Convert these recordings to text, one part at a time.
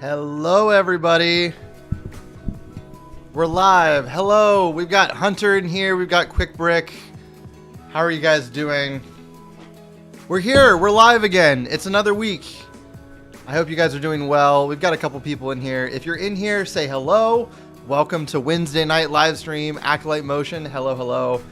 Hello, everybody. We're live. Hello. We've got Hunter in here. We've got Quick Brick. How are you guys doing? We're here. We're live again. It's another week. I hope you guys are doing well. We've got a couple people in here. If you're in here, say hello. Welcome to Wednesday night live stream, Acolyte Motion. Hello, hello.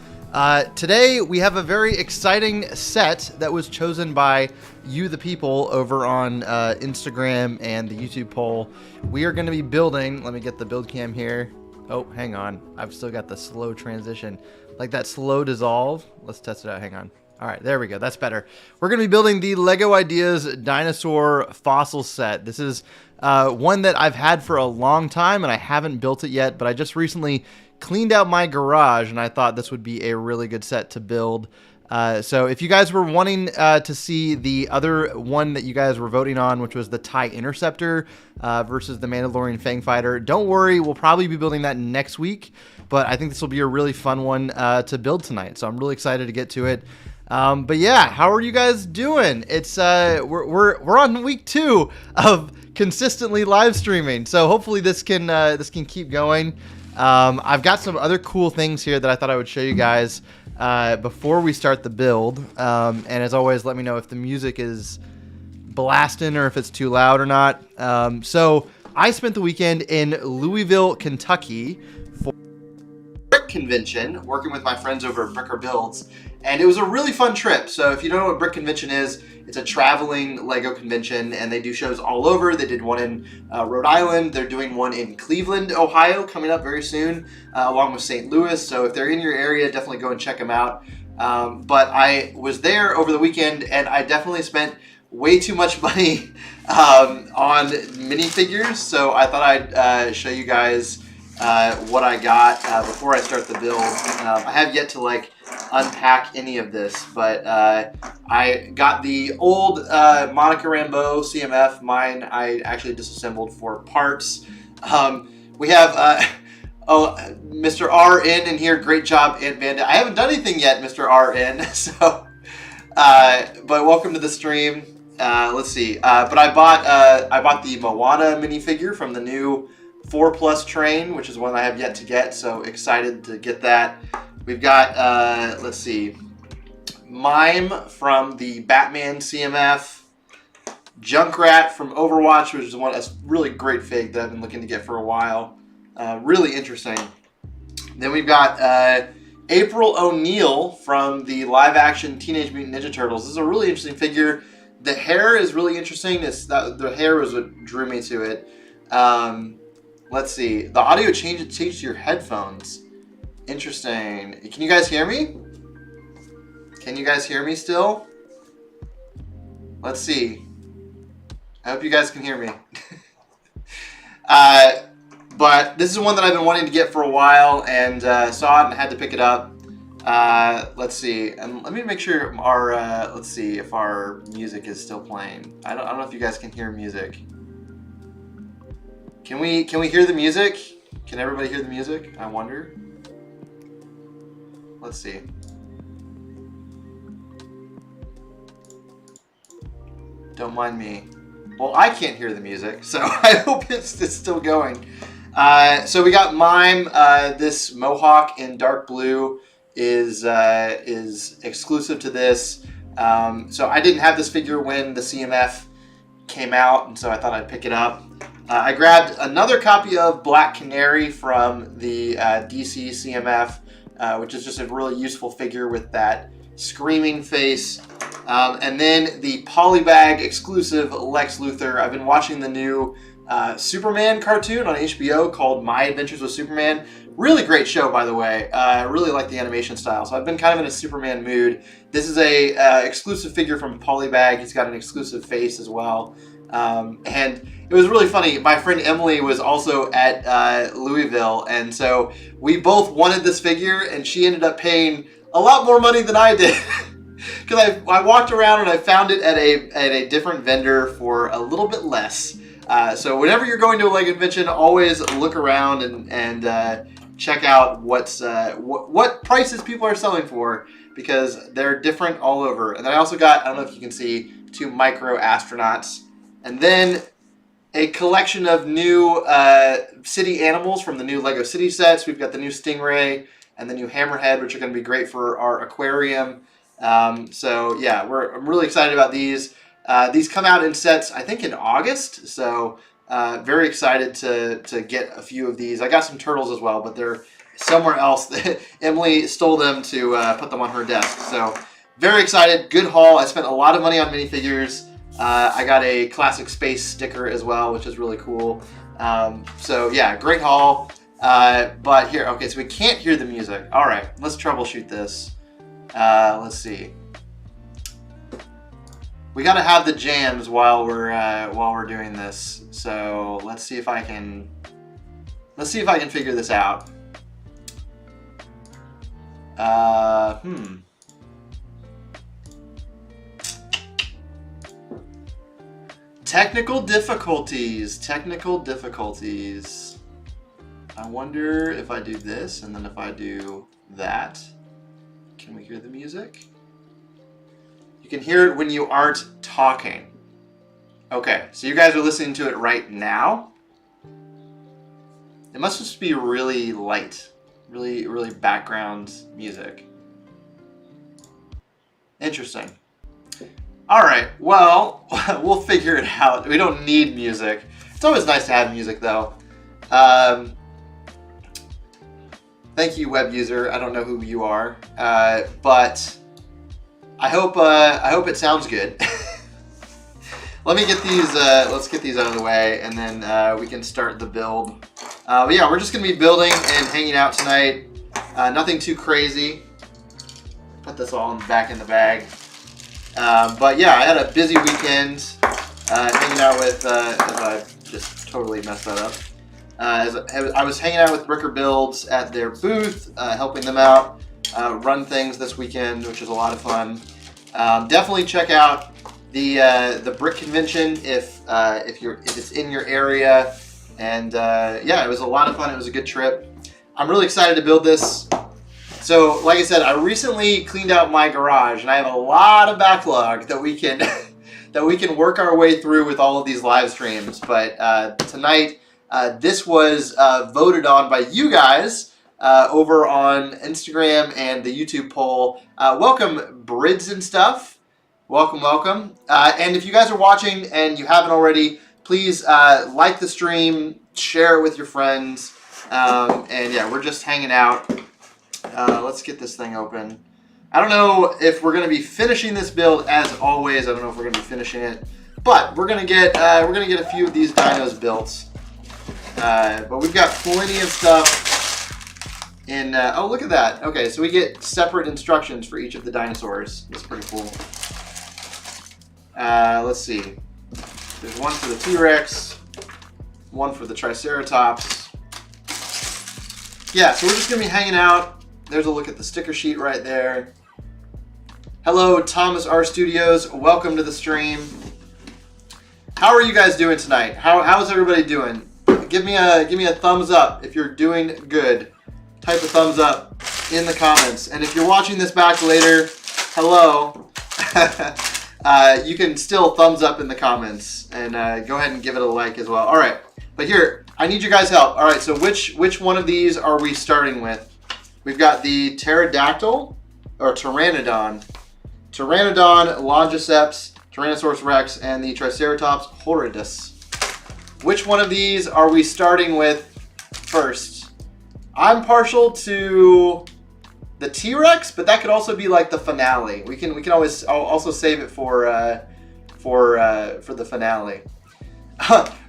Today, we have a very exciting set that was chosen by you, the people, over on Instagram and the YouTube poll. We are going to be building, let me get the build cam here. Oh, hang on. I've still got the slow transition. Like that slow dissolve. Let's test it out. Hang on. All right, there we go. That's better. We're going to be building the LEGO Ideas Dinosaur Fossil Set. This is one that I've had for a long time, and I haven't built it yet, but I just recently cleaned out my garage, and I thought this would be a really good set to build. So if you guys were wanting to see the other one that you guys were voting on, which was the TIE Interceptor versus the Mandalorian Fang Fighter, don't worry, we'll probably be building that next week, but I think this will be a really fun one to build tonight, so I'm really excited to get to it. But yeah, how are you guys doing? It's we're on week 2 of consistently live streaming, so hopefully this can keep going. I've got some other cool things here that I thought I would show you guys before we start the build. And as always, let me know if the music is blasting or if it's too loud or not. So I spent the weekend in Louisville, Kentucky for Brick Convention, working with my friends over at Bricker Builds. And it was a really fun trip. So if you don't know what Brick Convention is, it's a traveling LEGO convention, and they do shows all over. They did one in Rhode Island. They're doing one in Cleveland, Ohio, coming up very soon, along with St. Louis. So if they're in your area, definitely go and check them out. But I was there over the weekend, and I definitely spent way too much money on minifigures. So I thought I'd show you guys what I got before I start the build. I have yet to unpack any of this, but I got the old Monica Rambeau CMF. Mine I actually disassembled for parts. We have Mr. RN in here. Great job, Ant Bandit. I haven't done anything yet, Mr. RN. So, but welcome to the stream. Let's see. But I bought the Moana minifigure from the new 4+ train, which is one I have yet to get. So excited to get that. We've got, let's see, Mime from the Batman CMF, Junkrat from Overwatch, which is a really great fig that I've been looking to get for a while. Really interesting. Then we've got April O'Neil from the live-action Teenage Mutant Ninja Turtles. This is a really interesting figure. The hair is really interesting. The hair was what drew me to it. Let's see. The audio changes your headphones. Interesting. Can you guys hear me? Can you guys hear me still? Let's see. I hope you guys can hear me. But this is one that I've been wanting to get for a while, and saw it and had to pick it up. Let's see. And let me make sure our let's see if our music is still playing. I don't know if you guys can hear music. Can we hear the music? Can everybody hear the music? I wonder. Let's see. Don't mind me. Well, I can't hear the music, so I hope it's still going. So we got Mime. This Mohawk in dark blue is exclusive to this. So I didn't have this figure when the CMF came out, and so I thought I'd pick it up. I grabbed another copy of Black Canary from the DC CMF. Which is just a really useful figure with that screaming face. And then the Polybag exclusive Lex Luthor. I've been watching the new Superman cartoon on HBO called My Adventures with Superman. Really great show, by the way. I really like the animation style. So I've been kind of in a Superman mood. This is a exclusive figure from Polybag. He's got an exclusive face as well. And it was really funny. My friend Emily was also at Louisville, and so we both wanted this figure, and she ended up paying a lot more money than I did. Because I walked around and I found it at a different vendor for a little bit less. So whenever you're going to a LEGO convention, always look around and check out what prices people are selling for, because they're different all over. And then I also got, I don't know if you can see, 2 micro astronauts. And then a collection of new city animals from the new Lego City sets. We've got the new Stingray and the new Hammerhead, which are going to be great for our aquarium. So yeah, I'm really excited about these. These come out in sets, I think, in August. So very excited to get a few of these. I got some turtles as well, but they're somewhere else. Emily stole them to put them on her desk. So very excited. Good haul. I spent a lot of money on minifigures. I got a classic space sticker as well, which is really cool. So yeah, great haul. But here, okay, so we can't hear the music. All right, let's troubleshoot this. Let's see. We got to have the jams while we're doing this. So let's see if I can figure this out. Technical difficulties. I wonder if I do this and then if I do that. Can we hear the music? You can hear it when you aren't talking. Okay, so you guys are listening to it right now. It must just be really light, really background music. Interesting. All right, well, we'll figure it out. We don't need music. It's always nice to have music, though. Thank you, web user. I don't know who you are, but I hope it sounds good. Let me get these. Let's get these out of the way, and then we can start the build. But yeah, we're just gonna be building and hanging out tonight. Nothing too crazy. Put this all back in the bag. But yeah, I had a busy weekend hanging out with. I just totally messed that up. I was hanging out with Bricker Builds at their booth, helping them out run things this weekend, which is a lot of fun. Definitely check out the Brick Convention if it's in your area. And yeah, it was a lot of fun. It was a good trip. I'm really excited to build this. So, like I said, I recently cleaned out my garage, and I have a lot of backlog that we can that we can work our way through with all of these live streams. But tonight, this was voted on by you guys over on Instagram and the YouTube poll. Welcome, Brids and stuff. Welcome. And if you guys are watching and you haven't already, please like the stream, share it with your friends. And yeah, we're just hanging out. Let's get this thing open. I don't know if we're going to be finishing this build as always. I don't know if we're going to be finishing it, but we're going to get a few of these dinos built. But we've got plenty of stuff in. Oh, look at that. Okay, so we get separate instructions for each of the dinosaurs. That's pretty cool. Let's see. There's one for the T-Rex, one for the Triceratops. Yeah, so we're just going to be hanging out. There's a look at the sticker sheet right there. Hello, Thomas R Studios. Welcome to the stream. How are you guys doing tonight? How's everybody doing? Give me a thumbs up if you're doing good. Type a thumbs up in the comments. And if you're watching this back later, hello. You can still thumbs up in the comments and go ahead and give it a like as well. All right, but here, I need you guys' help. All right, so which one of these are we starting with? We've got the pterodactyl or pteranodon, longiceps, Tyrannosaurus rex, and the Triceratops horridus. Which one of these are we starting with first? I'm partial to the T-Rex, but that could also be like the finale. We can always also save it for the finale.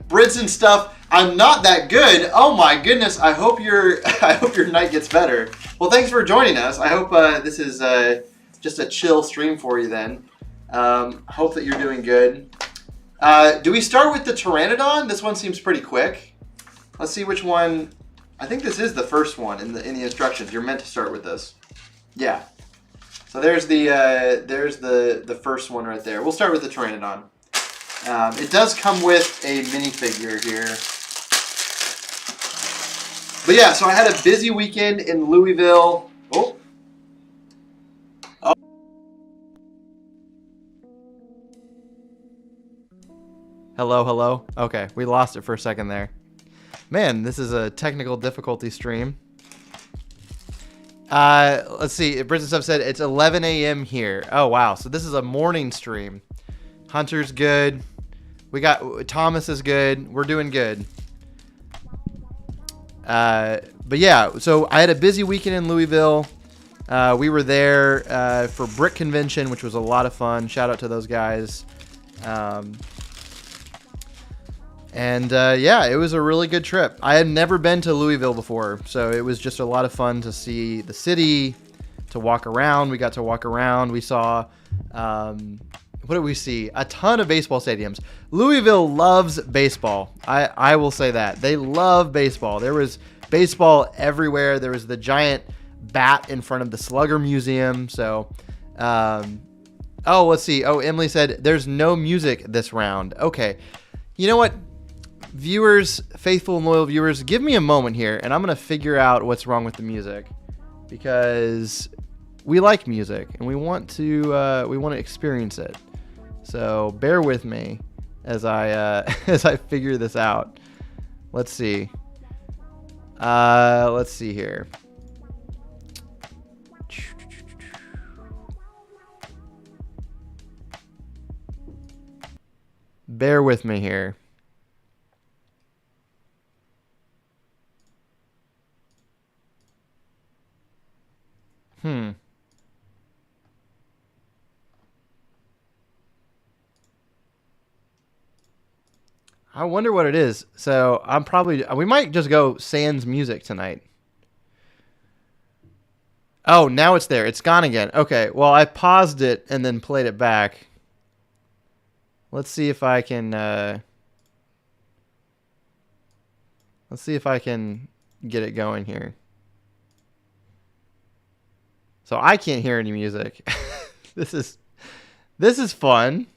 Brids and stuff. I'm not that good. Oh my goodness. I hope your night gets better. Well, thanks for joining us. I hope this is just a chill stream for you then. Hope that you're doing good. Do we start with the Pteranodon? This one seems pretty quick. Let's see which one. I think this is the first one in the instructions. You're meant to start with this. Yeah. So there's the first one right there. We'll start with the Pteranodon. It does come with a minifigure here. But yeah, so I had a busy weekend in Louisville. Oh. Hello, hello. Okay, we lost it for a second there. Man, this is a technical difficulty stream. Let's see. Briston Stuff said it's 11 a.m. here. Oh, wow. So this is a morning stream. Hunter's good. We got Thomas is good. We're doing good. But yeah, so I had a busy weekend in Louisville. We were there for Brick Convention, which was a lot of fun. Shout out to those guys. Yeah, it was a really good trip. I had never been to Louisville before, so it was just a lot of fun to see the city, to walk around. We got to walk around. We saw, what did we see? A ton of baseball stadiums. Louisville loves baseball. I will say that. They love baseball. There was baseball everywhere. There was the giant bat in front of the Slugger Museum. So, oh, let's see. Oh, Emily said there's no music this round. Okay. You know what? Viewers, faithful and loyal viewers, give me a moment here, and I'm going to figure out what's wrong with the music, because we like music and we want to experience it. So bear with me as I as I figure this out. Let's see. Let's see here. Bear with me here. I wonder what it is. So we might just go sans music tonight. Oh, now it's there. It's gone again. Okay, well, I paused it and then played it back. Let's see if I can, get it going here. So I can't hear any music. This is fun.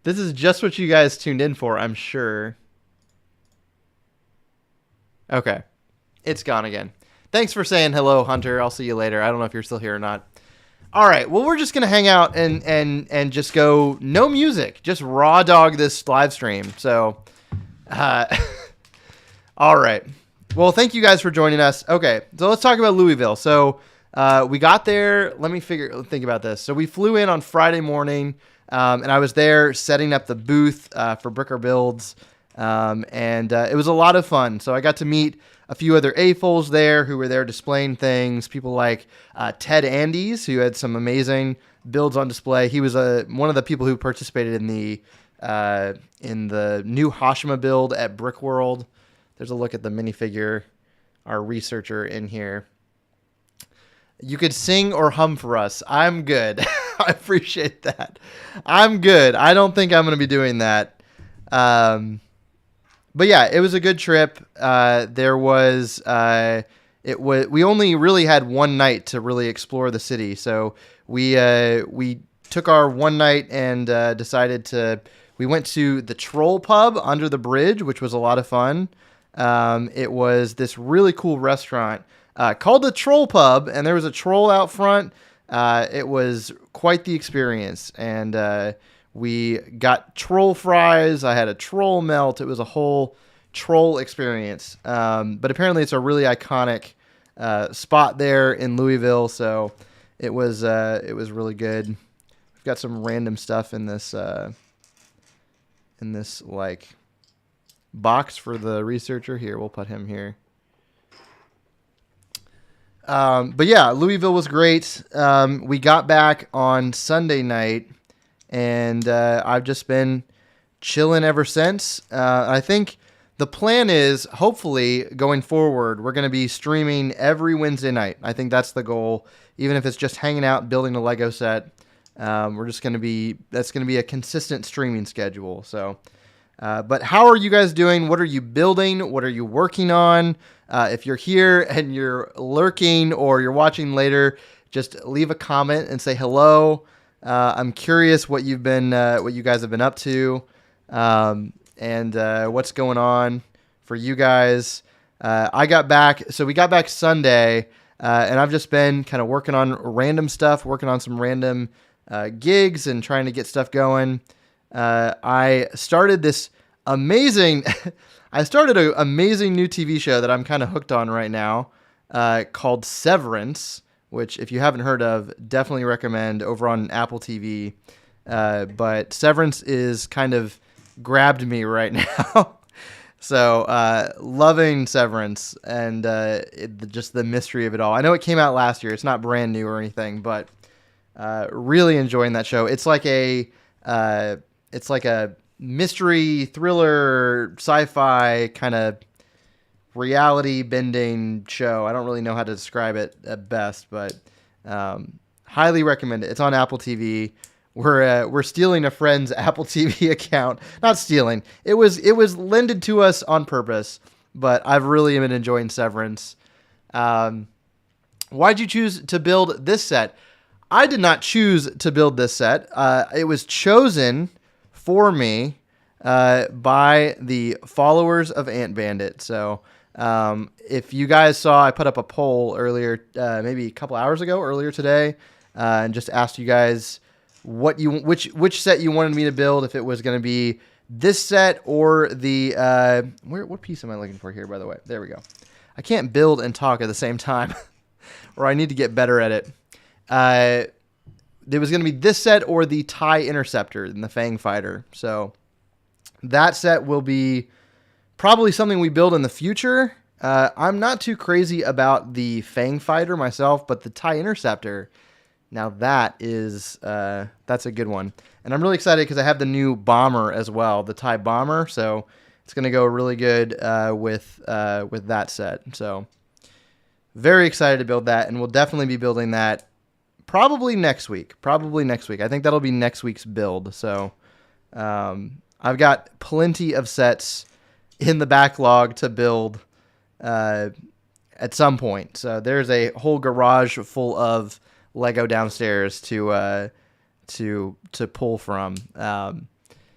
This is just what you guys tuned in for, I'm sure. Okay. It's gone again. Thanks for saying hello, Hunter. I'll see you later. I don't know if you're still here or not. All right. Well, we're just going to hang out and just go no music. Just raw dog this live stream. So, all right. Well, thank you guys for joining us. Okay. So let's talk about Louisville. So, we got there. Let me think about this. So we flew in on Friday morning, and I was there setting up the booth for Bricker Builds, and it was a lot of fun. So I got to meet a few other AFOLs there who were there displaying things. People like Ted Andes, who had some amazing builds on display. He was one of the people who participated in the new Hashima build at Brick World. There's a look at the minifigure, our researcher in here. You could sing or hum for us. I'm good. I appreciate that. I'm good. I don't think I'm going to be doing that. But yeah, it was a good trip. We only really had one night to really explore the city. So we took our one night and we went to the Troll Pub under the bridge, which was a lot of fun. It was this really cool restaurant called the Troll Pub, and there was a troll out front. It was quite the experience, and we got troll fries. I had a troll melt. It was a whole troll experience. But apparently it's a really iconic spot there in Louisville, so it was really good. We've got some random stuff in this like box for the researcher. Here, we'll put him here. But yeah, Louisville was great. We got back on Sunday night, and I've just been chilling ever since. I think the plan is, hopefully, going forward, we're going to be streaming every Wednesday night. I think that's the goal. Even if it's just hanging out, building a Lego set, that's going to be a consistent streaming schedule. So, but how are you guys doing? What are you building? What are you working on? If you're here and you're lurking or you're watching later, just leave a comment and say hello. I'm curious what you guys have been up to, and what's going on for you guys. We got back Sunday, and I've just been kind of working on random stuff, working on some random gigs and trying to get stuff going. I started this amazing, I started an amazing new TV show that I'm kind of hooked on right now, called Severance, which if you haven't heard of, definitely recommend over on Apple TV. But Severance is kind of grabbed me right now. So, loving Severance and just the mystery of it all. I know it came out last year. It's not brand new or anything, but really enjoying that show. It's like a mystery thriller, sci-fi kind of reality bending show. I don't really know how to describe it at best, but highly recommend it. It's on Apple TV. We're stealing a friend's Apple TV account. Not stealing. It was lended to us on purpose, but I've really been enjoying Severance. Why'd you choose to build this set? I did not choose to build this set. It was chosen for me by the followers of Ant Bandit. So if you guys saw, I put up a poll earlier, maybe a couple hours ago, earlier today, and just asked you guys which set you wanted me to build, if it was going to be this set or the what piece am I looking for here, by the way? There we go. I can't build and talk at the same time, or I need to get better at it. There was going to be this set or the TIE Interceptor and the Fang Fighter. So that set will be probably something we build in the future. I'm not too crazy about the Fang Fighter myself, but the TIE Interceptor, now that is that's a good one. And I'm really excited because I have the new bomber as well, the TIE Bomber. So it's going to go really good with that set. So very excited to build that, and we'll definitely be building that probably next week. I think that'll be next week's build. So I've got plenty of sets in the backlog to build at some point. So there's a whole garage full of Lego downstairs to pull from.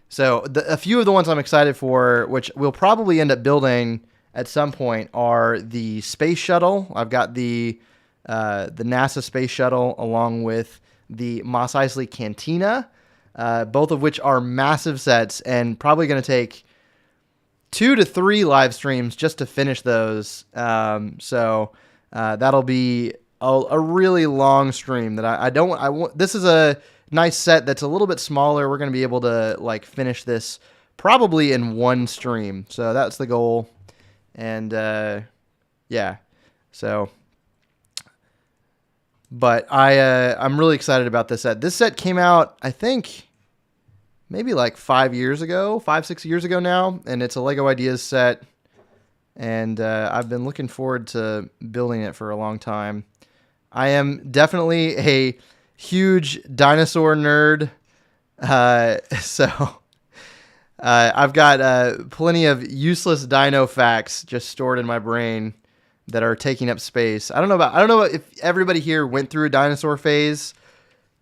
So a few of the ones I'm excited for, which we'll probably end up building at some point, are the space shuttle. I've got the NASA space shuttle along with the Mos Eisley Cantina, both of which are massive sets and probably going to take 2 to 3 live streams just to finish those. So that'll be a really long stream that I want. This is a nice set that's a little bit smaller. We're going to be able to finish this probably in one stream. So that's the goal. And yeah, so, but I'm really excited about this set. This set came out, I think, maybe 5 years ago, 5-6 years ago now, and it's a Lego Ideas set, and I've been looking forward to building it for a long time. I am definitely a huge dinosaur nerd, so I've got plenty of useless dino facts just stored in my brain that are taking up space. I don't know if everybody here went through a dinosaur phase,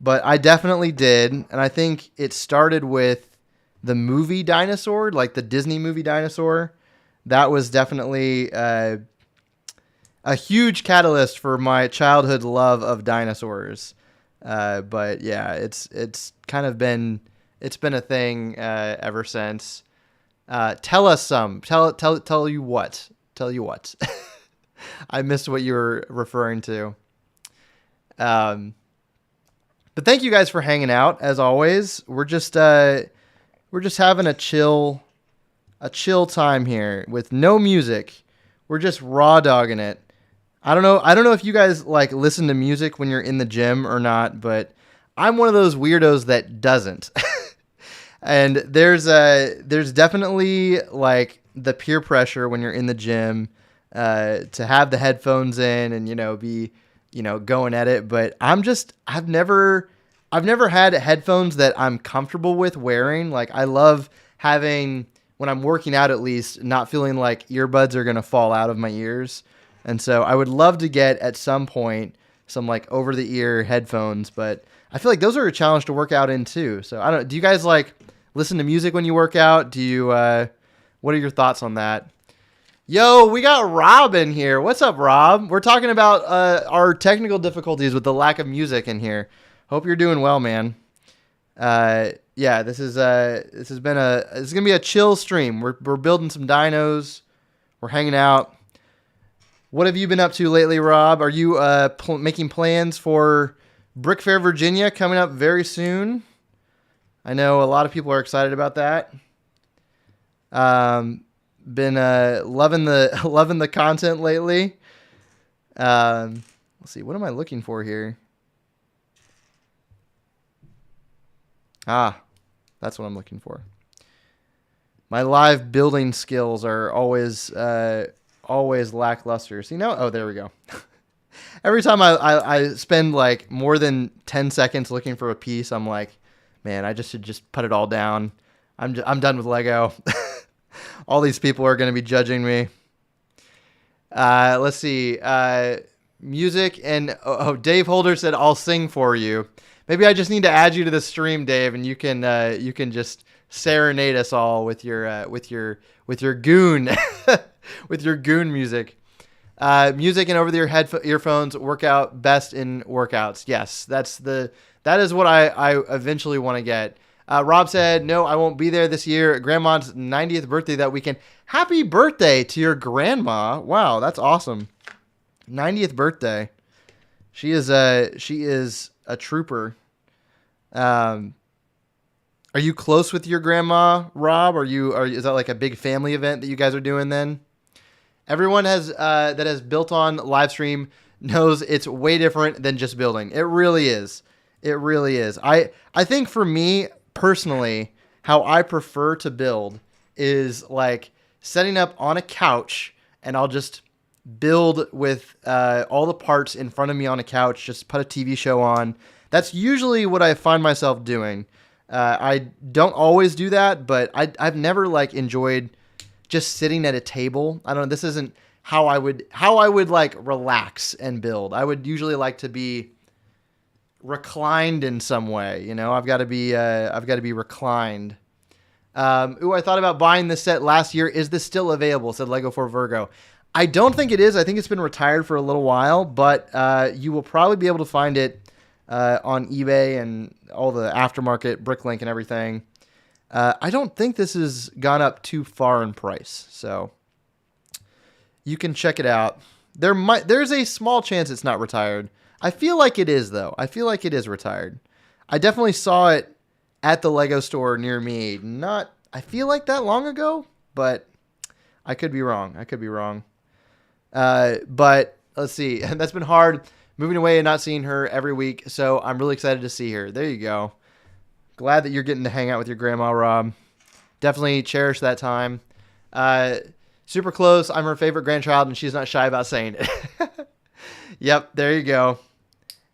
but I definitely did, and I think it started with the movie Dinosaur, like the Disney movie Dinosaur. That was definitely a huge catalyst for my childhood love of dinosaurs. But yeah, it's kind of been a thing ever since. Tell us some. Tell you what. Tell you what. I missed what you were referring to. But thank you guys for hanging out. As always, we're just having a chill time here with no music. We're just raw dogging it. I don't know if you guys listen to music when you're in the gym or not, but I'm one of those weirdos that doesn't. And there's definitely the peer pressure when you're in the gym to have the headphones in and be going at it, but I've never had headphones that I'm comfortable with wearing. I love having, when I'm working out at least, not feeling like earbuds are going to fall out of my ears. And so I would love to get at some point some over the ear headphones, but I feel like those are a challenge to work out in too. So do you guys listen to music when you work out? Do you, what are your thoughts on that? Yo, we got Rob in here. What's up, Rob? We're talking about our technical difficulties with the lack of music in here. Hope you're doing well, man. yeah, this is gonna be a chill stream. We're building some dinos. We're hanging out. What have you been up to lately, Rob? Are you making plans for Brick Fair, Virginia, coming up very soon? I know a lot of people are excited about that. Been loving the loving the content lately. Let's see, what am I looking for here? Ah, that's what I'm looking for. My live building skills are always lackluster. See, now, oh, there we go. Every time I spend like more than 10 seconds looking for a piece, I'm like, man, I should just put it all down. I'm done with Lego. All these people are going to be judging me. Let's see. Music and Dave Holder said I'll sing for you. Maybe I just need to add you to the stream, Dave, and you can just serenade us all with your goon with your goon music. Music and over-the-ear earphones work out best in workouts. Yes, that is what I eventually want to get. Rob said, no, I won't be there this year. Grandma's 90th birthday that weekend. Happy birthday to your grandma. Wow, that's awesome. 90th birthday. She is a trooper. Are you close with your grandma, Rob? Is that like a big family event that you guys are doing then? Everyone that has built on live stream knows it's way different than just building. It really is. It really is. I think for me personally, how I prefer to build is like setting up on a couch, and I'll just build with all the parts in front of me on a couch, just put a TV show on. That's usually what I find myself doing. I don't always do that, but I've never like enjoyed just sitting at a table. I don't know. This isn't how I would like relax and build. I would usually like to be reclined in some way. You know, I've got to be reclined. I thought about buying this set last year. Is this still available? Said Lego for Virgo. I don't think it is. I think it's been retired for a little while, but you will probably be able to find it on eBay and all the aftermarket, Bricklink and everything. I don't think this has gone up too far in price, so you can check it out. There's a small chance it's not retired. I feel like it is, though. I feel like it is retired. I definitely saw it at the Lego store near me. I feel like that long ago, but I could be wrong. But let's see. That's been hard, moving away and not seeing her every week, so I'm really excited to see her. There you go. Glad that you're getting to hang out with your grandma, Rob. Definitely cherish that time. Super close. I'm her favorite grandchild, and she's not shy about saying it. Yep, there you go.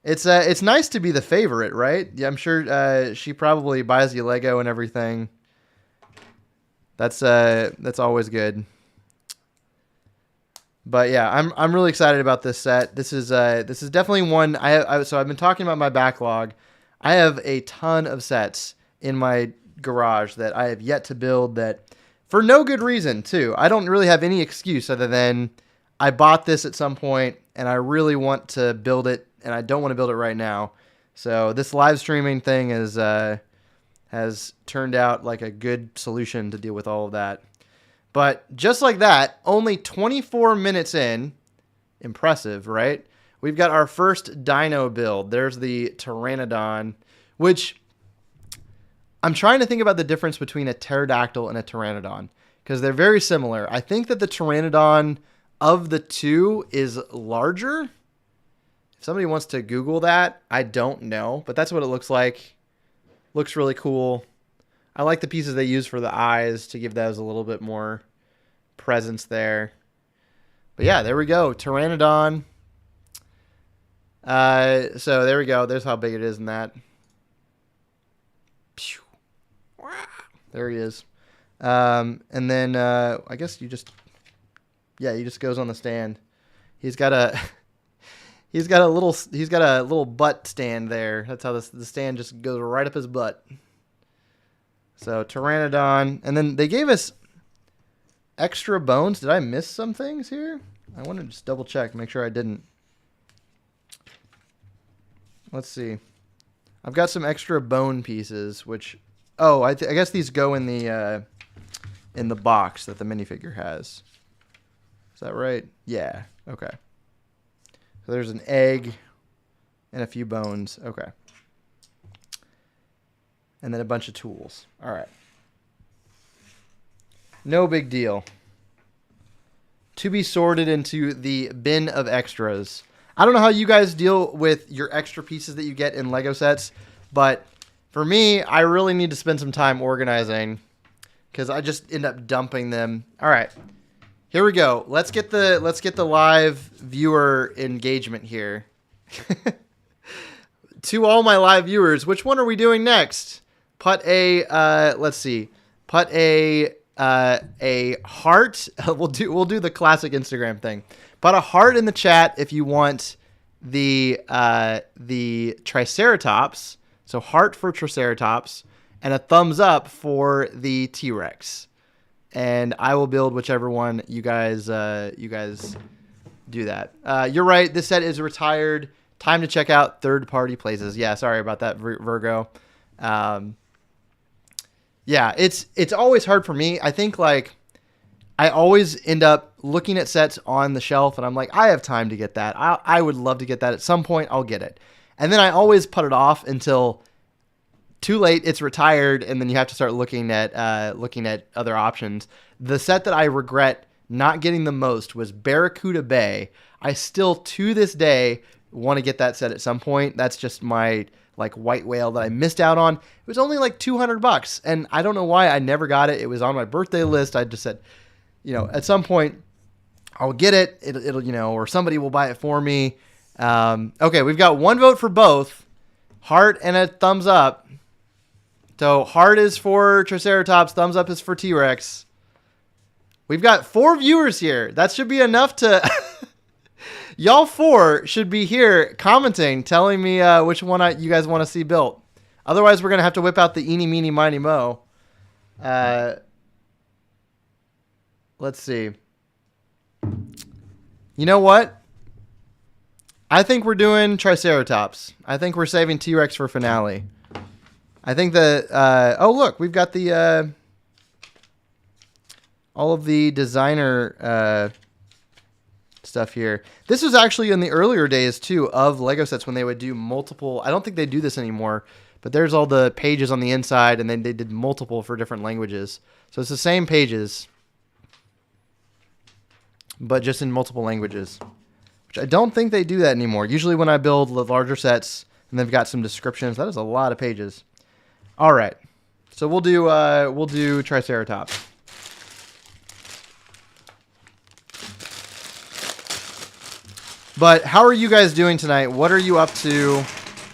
It's nice to be the favorite, right? Yeah, I'm sure she probably buys you Lego and everything. That's always good. But yeah, I'm really excited about this set. This is definitely one so I've been talking about my backlog. I have a ton of sets in my garage that I have yet to build, that for no good reason too. I don't really have any excuse other than I bought this at some point and I really want to build it, and I don't want to build it right now. So this live streaming thing has turned out like a good solution to deal with all of that. But just like that, only 24 minutes in, impressive, right? We've got our first dino build. There's the Pteranodon, which I'm trying to think about the difference between a pterodactyl and a Pteranodon, because they're very similar. I think that the Pteranodon of the two is larger. If somebody wants to Google that, I don't know, but that's what it looks like. Looks really cool. I like the pieces they use for the eyes to give those a little bit more presence there. But yeah, there we go. Pteranodon. So there we go. There's how big it is in that. There he is. And then I guess he just goes on the stand. He's got a little butt stand there. That's how the stand just goes right up his butt. So Pteranodon, and then they gave us extra bones. Did I miss some things here? I want to just double check, make sure I didn't. Let's see. I've got some extra bone pieces, which Oh, I guess these go in the box that the minifigure has. Is that right? Yeah. Okay. So there's an egg and a few bones. Okay. And then a bunch of tools. All right. No big deal. To be sorted into the bin of extras. I don't know how you guys deal with your extra pieces that you get in Lego sets, but for me, I really need to spend some time organizing because I just end up dumping them. All right. Here we go. Let's get the live viewer engagement here. To all my live viewers, which one are we doing next? Put a let's see. Put a heart. We'll do the classic Instagram thing. Put a heart in the chat if you want the Triceratops. So heart for Triceratops and a thumbs up for the T-Rex. And I will build whichever one you guys do that. You're right. This set is retired. Time to check out third-party places. Yeah, sorry about that, Virgo. Yeah, it's always hard for me. I think like I always end up looking at sets on the shelf, and I'm like, I have time to get that. I would love to get that at some point. I'll get it, and then I always put it off until too late. It's retired, and then you have to start looking at other options. The set that I regret not getting the most was Barracuda Bay. I still to this day want to get that set at some point. That's just my like white whale that I missed out on. It was only like $200, and I don't know why I never got it. It was on my birthday list. I just said, at some point I'll get it. It'll or somebody will buy it for me. Okay, we've got one vote for both, heart and a thumbs up. So heart is for Triceratops, thumbs up is for T-Rex. We've got 4 viewers here. That should be enough to... Y'all 4 should be here commenting, telling me which one you guys want to see built. Otherwise, we're going to have to whip out the eeny, meeny, miny, mo. Let's see. You know what? I think we're doing Triceratops. I think we're saving T-Rex for finale. I think that... oh, look. We've got the... all of the designer... stuff here. This was actually in the earlier days too of Lego sets when they would do multiple. I don't think they do this anymore, but there's all the pages on the inside, and then they did multiple for different languages. So it's the same pages, but just in multiple languages, which I don't think they do that anymore. Usually when I build larger sets and they've got some descriptions, that is a lot of pages. All right, so we'll do Triceratops. But how are you guys doing tonight? What are you up to?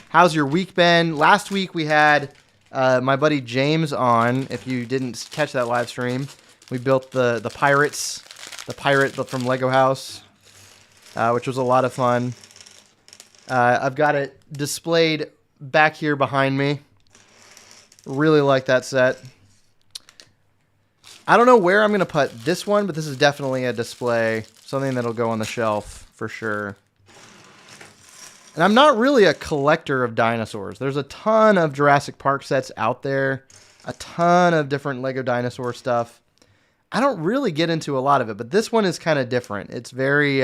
How's your week been? Last week we had my buddy James on. If you didn't catch that live stream, we built the pirates, the pirate from Lego House, which was a lot of fun. I've got it displayed back here behind me. Really like that set. I don't know where I'm going to put this one, but this is definitely a display, something that'll go on the shelf. For sure. And I'm not really a collector of dinosaurs. There's a ton of Jurassic Park sets out there. A ton of different Lego dinosaur stuff. I don't really get into a lot of it, but this one is kind of different. It's very,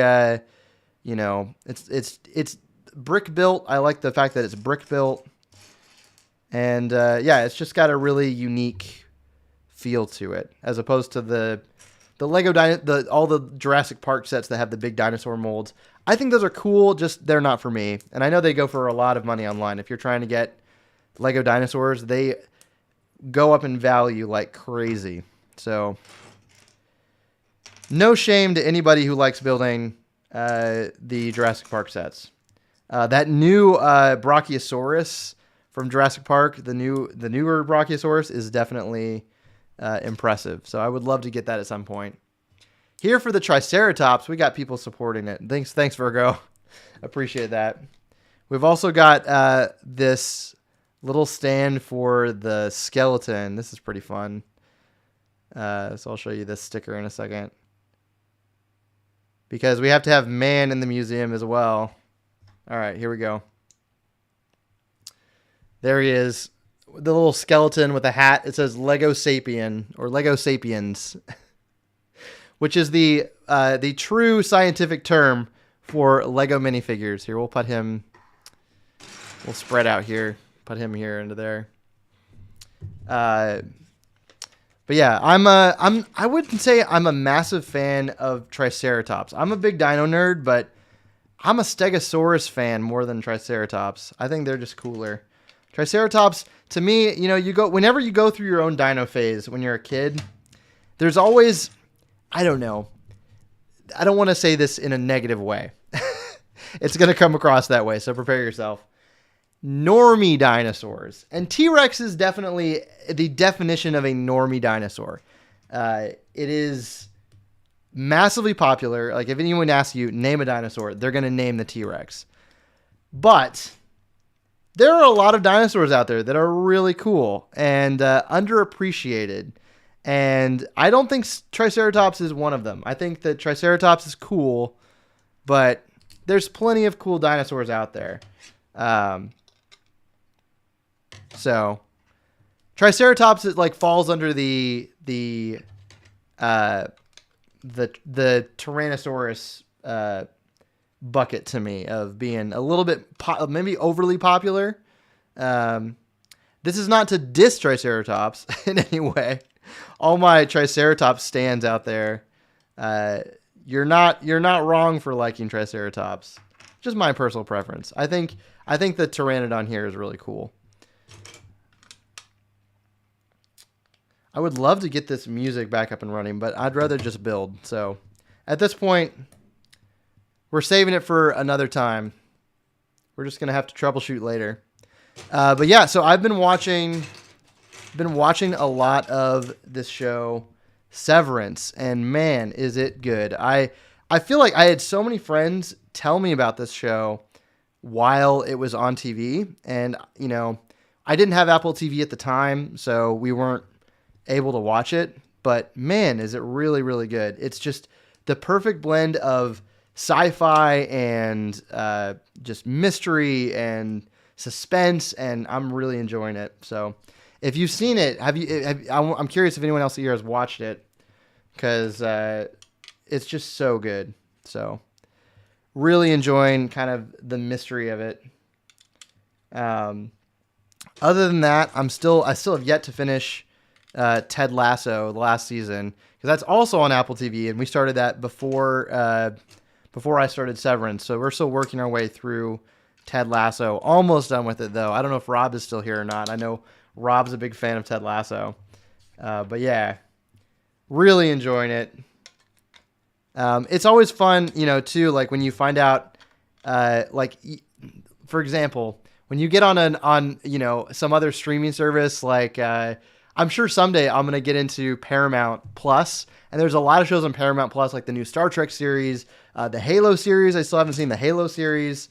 it's brick built. I like the fact that it's brick built. And yeah, it's just got a really unique feel to it, as opposed to the Lego all the Jurassic Park sets that have the big dinosaur molds. I think those are cool, just they're not for me. And I know they go for a lot of money online. If you're trying to get Lego dinosaurs, they go up in value like crazy. So no shame to anybody who likes building the Jurassic Park sets. That new Brachiosaurus from Jurassic Park, the newer Brachiosaurus is definitely impressive. So I would love to get that at some point. Here for the Triceratops, we got people supporting it. Thanks Virgo. Appreciate that. We've also got this little stand for the skeleton. This is pretty fun. So I'll show you this sticker in a second. Because we have to have man in the museum as well. All right, here we go. There he is. the little skeleton with a hat. It says Lego Sapien or Lego Sapiens, which is the true scientific term for Lego minifigures. Here, we'll put him. We'll spread out here. Put him here into there. But yeah, I wouldn't say I'm a massive fan of Triceratops. I'm a big dino nerd, but I'm a Stegosaurus fan more than Triceratops. I think they're just cooler. Triceratops, to me, you know, whenever you go through your own dino phase when you're a kid, there's always, I don't know. I don't want to say this in a negative way. It's going to come across that way, so prepare yourself. Normie dinosaurs. And T-Rex is definitely the definition of a normie dinosaur. It is massively popular. Like, if anyone asks you, name a dinosaur, they're going to name the T-Rex. But there are a lot of dinosaurs out there that are really cool and underappreciated. And I don't think Triceratops is one of them. I think that Triceratops is cool, but there's plenty of cool dinosaurs out there. So Triceratops falls under the Tyrannosaurus bucket to me of being a little bit maybe overly popular. This is not to diss Triceratops in any way. All my Triceratops stands out there. You're not wrong for liking Triceratops. Just my personal preference. I think the Pteranodon here is really cool. I would love to get this music back up and running, but I'd rather just build. So at this point, we're saving it for another time. We're just going to have to troubleshoot later. But yeah, so I've been watching a lot of this show, Severance, and man, is it good. I feel like I had so many friends tell me about this show while it was on TV, and you know, I didn't have Apple TV at the time, so we weren't able to watch it, but man, is it really, really good. It's just the perfect blend of sci-fi and just mystery and suspense, and I'm really enjoying it. So if you've seen it, I'm curious if anyone else here has watched it, because it's just so good. So really enjoying kind of the mystery of it. Other than that, I still have yet to finish Ted Lasso, the last season, because that's also on Apple TV, and we started that before I started Severance. So we're still working our way through Ted Lasso. Almost done with it, though. I don't know if Rob is still here or not. I know Rob's a big fan of Ted Lasso. But yeah, really enjoying it. It's always fun, you know, too, like when you find out, for example, when you get on you know, some other streaming service, like I'm sure someday I'm going to get into Paramount Plus, and there's a lot of shows on Paramount Plus, like the new Star Trek series, the Halo series. I still haven't seen the Halo series.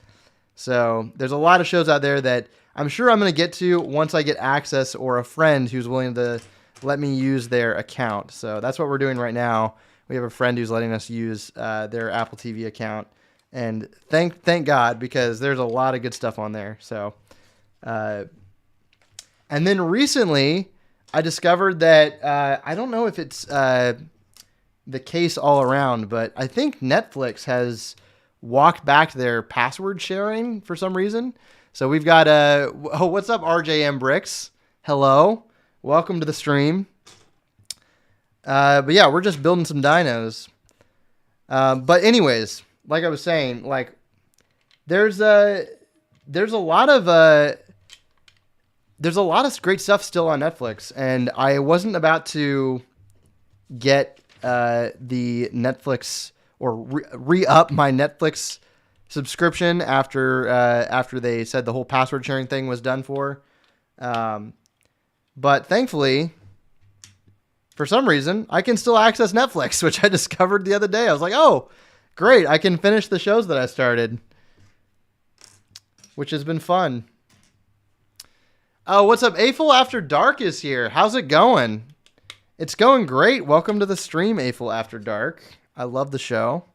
So there's a lot of shows out there that I'm sure I'm going to get to once I get access, or a friend who's willing to let me use their account. So that's what we're doing right now. We have a friend who's letting us use their Apple TV account, and thank God, because there's a lot of good stuff on there. So, and then recently I discovered that I don't know if it's the case all around, but I think Netflix has walked back their password sharing for some reason. So we've got what's up, RJM Bricks? Hello, welcome to the stream. But yeah, we're just building some dinos. But anyways, like I was saying, like there's a lot of great stuff still on Netflix, and I wasn't about to get the Netflix or re-up my Netflix subscription after they said the whole password sharing thing was done for. But thankfully, for some reason, I can still access Netflix, which I discovered the other day. I was like, oh, great, I can finish the shows that I started, which has been fun. Oh, what's up? Eiffel After Dark is here. How's it going? It's going great. Welcome to the stream, Eiffel After Dark. I love the show.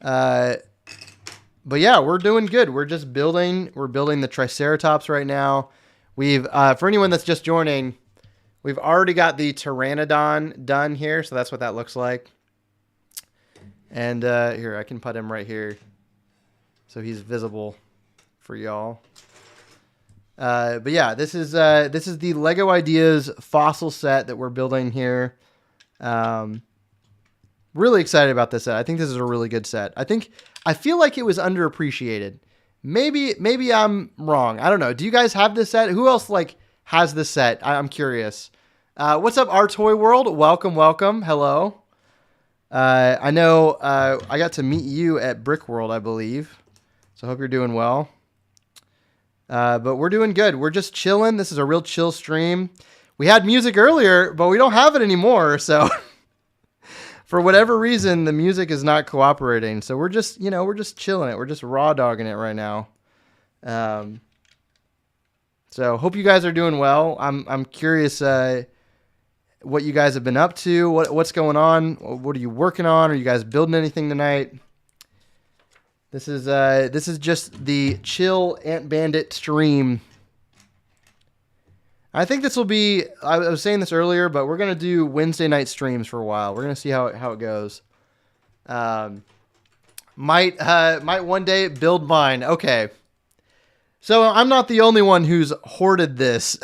But yeah, we're doing good. We're just building. We're building the Triceratops right now. We've, for anyone that's just joining, we've already got the Pteranodon done here. So that's what that looks like. And here, I can put him right here so he's visible for y'all. But yeah, this is the Lego Ideas fossil set that we're building here. Really excited about this set. I think this is a really good set. I feel like it was underappreciated. Maybe I'm wrong. I don't know. Do you guys have this set? Who else has this set? I'm curious. What's up, Our Toy World? Welcome, welcome. Hello. I know I got to meet you at Brick World, I believe. So I hope you're doing well. But we're doing good. We're just chilling. This is a real chill stream. We had music earlier, but we don't have it anymore. So for whatever reason, the music is not cooperating. So we're just chilling it. We're just raw dogging it right now. So hope you guys are doing well. I'm curious what you guys have been up to. What's going on? What are you working on? Are you guys building anything tonight? This is just the chill Ant Bandit stream. I think this will be, I was saying this earlier, but we're going to do Wednesday night streams for a while. We're going to see how it goes. Might one day build mine. Okay. So I'm not the only one who's hoarded this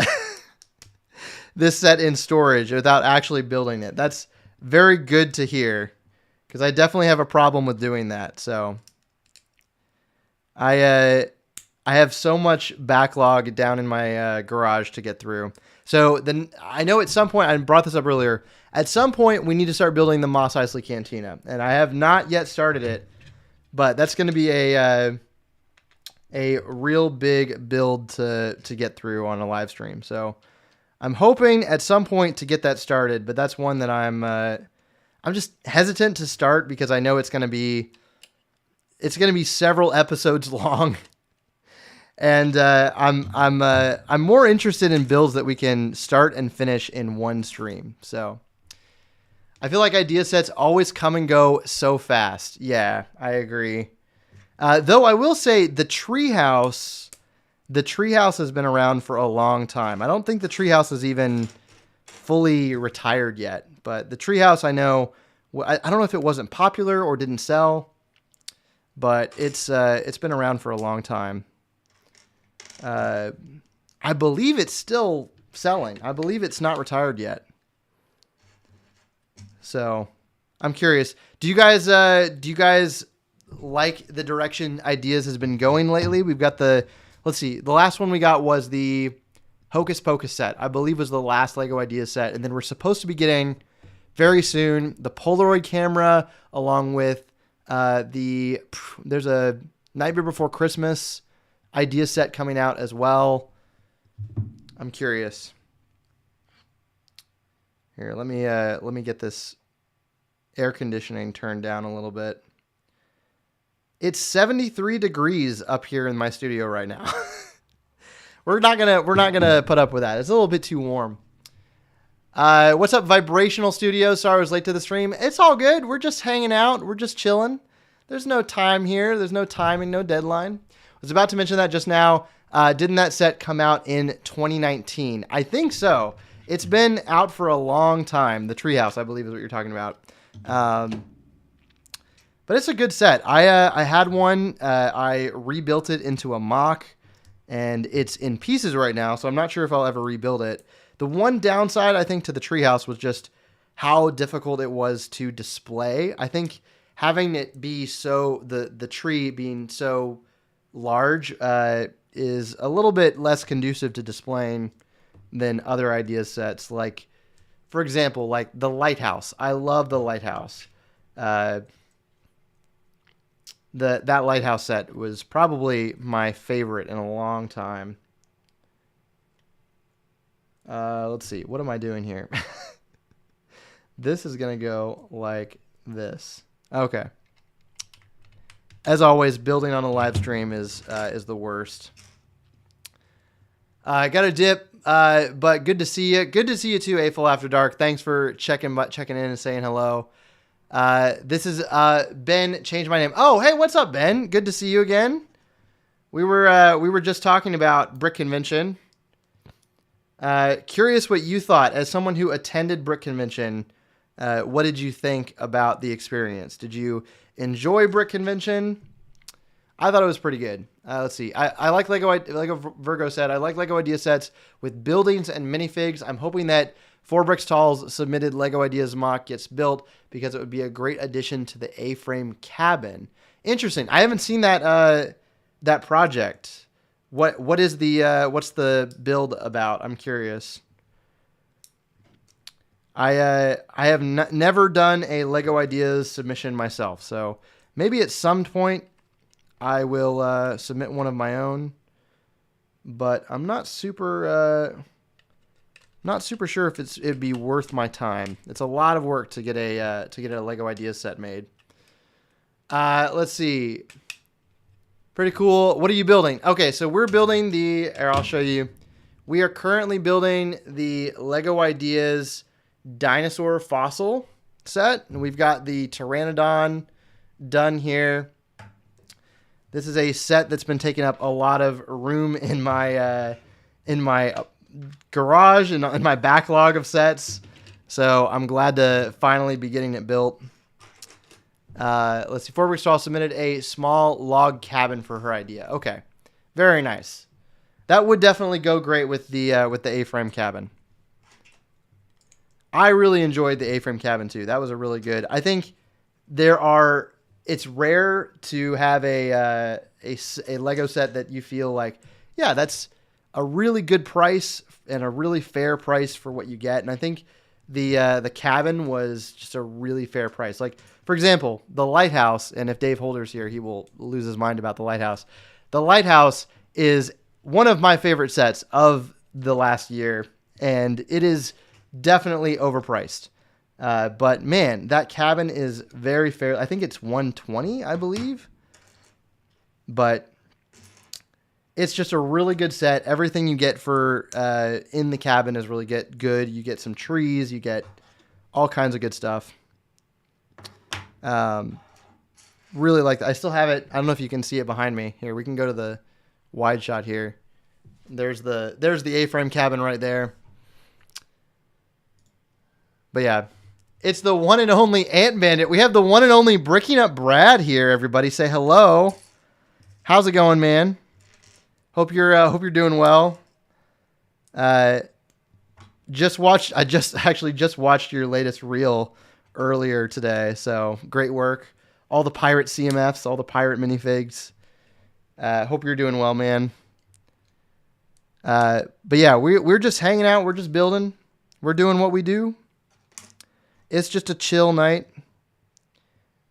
this set in storage without actually building it. That's very good to hear, because I definitely have a problem with doing that. So I have so much backlog down in my garage to get through. So then I know at some point, I brought this up earlier, at some point we need to start building the Mos Eisley Cantina. And I have not yet started it, but that's going to be a real big build to get through on a live stream. So I'm hoping at some point to get that started, but that's one that I'm just hesitant to start because I know it's going to be several episodes long. And I'm more interested in builds that we can start and finish in one stream. So I feel like idea sets always come and go so fast. Yeah, I agree. Though I will say the treehouse has been around for a long time. I don't think the treehouse is even fully retired yet, but the treehouse, I know, I don't know if it wasn't popular or didn't sell, but it's been around for a long time. I believe it's still selling. I believe it's not retired yet. So I'm curious. Do you guys like the direction Ideas has been going lately? We've got let's see, the last one we got was the Hocus Pocus set, I believe was the last Lego Ideas set. And then we're supposed to be getting very soon the Polaroid camera, along with there's a Nightmare Before Christmas idea set coming out as well. I'm curious. Here, let me get this air conditioning turned down a little bit. It's 73 degrees up here in my studio right now. We're not gonna put up with that. It's a little bit too warm. What's up, Vibrational Studios? Sorry I was late to the stream. It's all good. We're just hanging out. We're just chilling. There's no time here. There's no timing, no deadline. I was about to mention that just now. Didn't that set come out in 2019? I think so. It's been out for a long time. The Treehouse, I believe, is what you're talking about. But it's a good set. I had one. I rebuilt it into a mock, and it's in pieces right now, so I'm not sure if I'll ever rebuild it. The one downside, I think, to the treehouse was just how difficult it was to display. I think having it be so, the tree being so large is a little bit less conducive to displaying than other idea sets. Like, for example, like the lighthouse. I love the lighthouse. That lighthouse set was probably my favorite in a long time. Let's see. What am I doing here? This is going to go like this. Okay. As always, building on a live stream is the worst. I got a dip, but good to see you. Good to see you too, Eiffel After Dark. Thanks for checking in and saying hello. This is Ben. Changed my name. Oh, hey, what's up, Ben? Good to see you again. We were just talking about Brick Convention. Curious what you thought as someone who attended Brick Convention. What did you think about the experience? Did you enjoy Brick Convention? I thought it was pretty good. Let's see. I like like Virgo said, I like Lego idea sets with buildings and minifigs. I'm hoping that 4 Bricks Tall's submitted Lego Ideas mock gets built because it would be a great addition to the A-frame cabin. Interesting. I haven't seen that project. What is the what's the build about? I'm curious. I have never done a Lego Ideas submission myself, so maybe at some point I will submit one of my own, but I'm not super sure if it'd be worth my time. It's a lot of work to get a Lego Ideas set made. Let's see. Pretty cool. What are you building? Okay, so we're building I'll show you. We are currently building the Lego Ideas Dinosaur fossil set, and we've got the Pteranodon done here. This is a set that's been taking up a lot of room in my garage and in my backlog of sets. So I'm glad to finally be getting it built. Let's see. 4 Bricks Tall submitted a small log cabin for her idea. Okay, very nice. That would definitely go great with the A-frame cabin. I really enjoyed the A-frame cabin too. That was a really good. I think it's rare to have a Lego set that you feel like, yeah, that's a really good price and a really fair price for what you get. And I think the cabin was just a really fair price. Like, for example, the lighthouse, and if Dave Holder's here, he will lose his mind about the lighthouse. The lighthouse is one of my favorite sets of the last year, and it is definitely overpriced. But man, that cabin is very fair. I think it's $120, I believe. But it's just a really good set. Everything you get for in the cabin is really good. You get some trees. You get all kinds of good stuff. Really like that. I still have it. I don't know if you can see it behind me. Here, we can go to the wide shot here. There's the A-frame cabin right there. But yeah, it's the one and only Ant Bandit. We have the one and only Bricking Up Brad here. Everybody say hello. How's it going, man? Hope you're doing well. I just watched your latest reel earlier today. So great work. All the pirate CMFs, all the pirate minifigs. Hope you're doing well, man. But yeah, we're just hanging out. We're just building. We're doing what we do. It's just a chill night.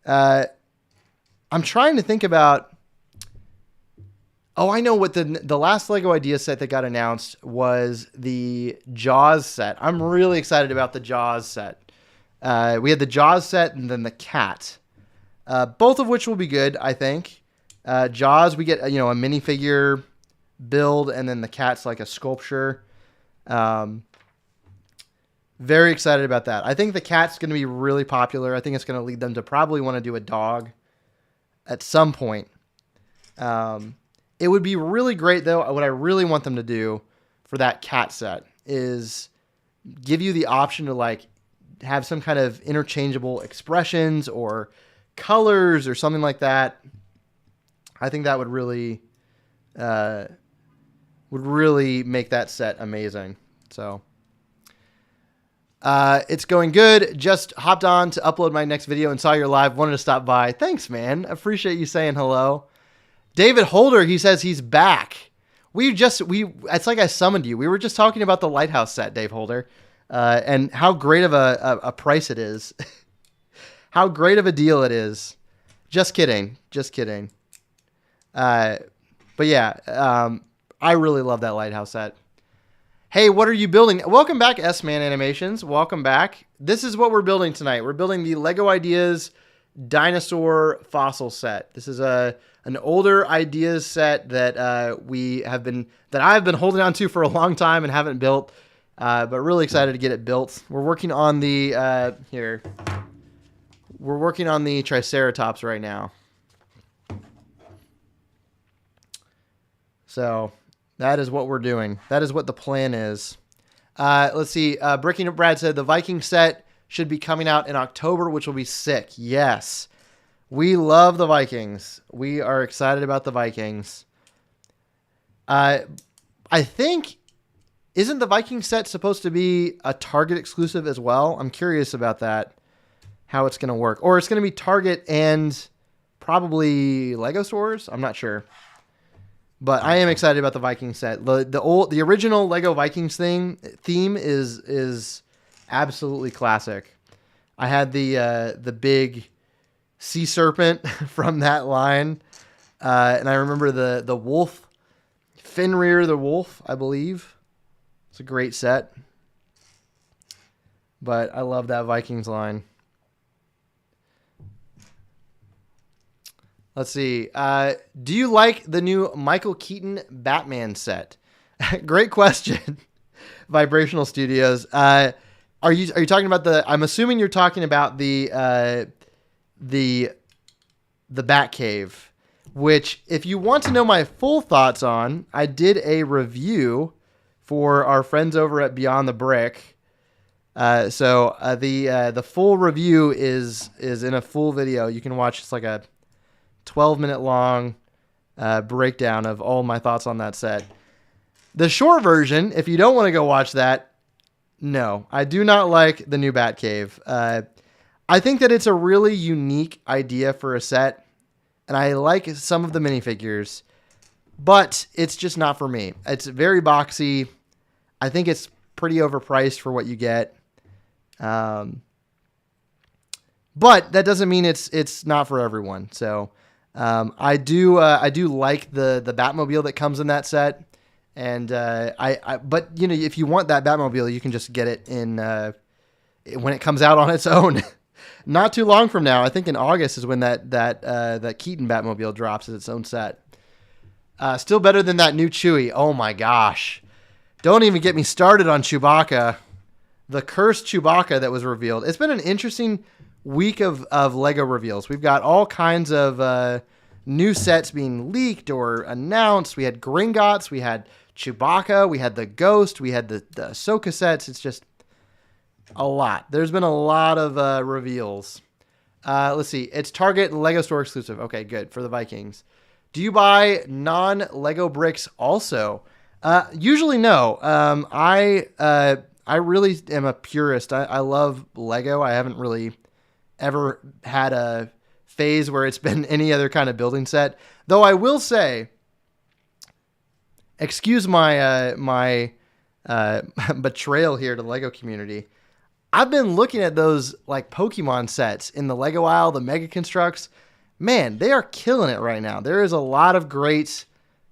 I'm trying to think about. Oh, I know what the last Lego Idea set that got announced was the Jaws set. I'm really excited about the Jaws set. We had the Jaws set and then the cat, both of which will be good, I think. Jaws, we get a minifigure build, and then the cat's like a sculpture. Very excited about that. I think the cat's going to be really popular. I think it's going to lead them to probably want to do a dog at some point. It would be really great, though. What I really want them to do for that cat set is give you the option to like have some kind of interchangeable expressions or colors or something like that. I think that would really make that set amazing. So it's going good. Just hopped on to upload my next video and saw your live. Wanted to stop by. Thanks, man. Appreciate you saying hello. David Holder, he says he's back. It's like I summoned you. We were just talking about the lighthouse set, Dave Holder, and how great of a price it is. How great of a deal it is. Just kidding. But yeah, I really love that lighthouse set. Hey, what are you building? Welcome back, S-Man Animations. Welcome back. This is what we're building tonight. We're building the Lego Ideas Dinosaur fossil set. This is an older ideas set that I've been holding on to for a long time and haven't built, but really excited to get it built. We're working on the We're working on the Triceratops right now. So that is what we're doing. That is what the plan is. Let's see. Breaking Up Brad said the Viking set should be coming out in October, which will be sick. Yes. We love the Vikings. We are excited about the Vikings. I think, isn't the Viking set supposed to be a Target exclusive as well? I'm curious about that, how it's going to work. Or it's going to be Target and probably Lego stores. I'm not sure. But I am excited about the Viking set. The original Lego Vikings theme is absolutely classic. I had the big sea serpent from that line, and I remember the wolf, Fenrir the wolf, I believe. It's a great set, but I love that Vikings line. Let's see. Do you like the new Michael Keaton Batman set? Great question. Vibrational Studios. Are you talking about I'm assuming you're talking about the Batcave, which if you want to know my full thoughts on, I did a review for our friends over at Beyond the Brick. So the full review is in a full video. You can watch. It's like a 12-minute long breakdown of all my thoughts on that set. The short version, if you don't want to go watch that, no, I do not like the new Batcave. I think that it's a really unique idea for a set, and I like some of the minifigures, but it's just not for me. It's very boxy. I think it's pretty overpriced for what you get. But that doesn't mean it's not for everyone. So I do like the Batmobile that comes in that set, and but you know, if you want that Batmobile, you can just get it in when it comes out on its own. Not too long from now, I think in August is when that Keaton Batmobile drops as its own set. Still better than that new Chewie. Oh my gosh. Don't even get me started on Chewbacca. The cursed Chewbacca that was revealed. It's been an interesting week of Lego reveals. We've got all kinds of new sets being leaked or announced. We had Gringotts, we had Chewbacca, we had the Ghost, we had the Ahsoka sets. It's just a lot. There's been a lot of reveals. Let's see. It's Target and Lego store exclusive. Okay, good. For the Vikings. Do you buy non-Lego bricks also? Usually no. I really am a purist. I love Lego. I haven't really ever had a phase where it's been any other kind of building set. Though I will say, excuse my betrayal here to the Lego community. I've been looking at those like Pokemon sets in the Lego aisle, the Mega Constructs. Man, they are killing it right now. There is a lot of great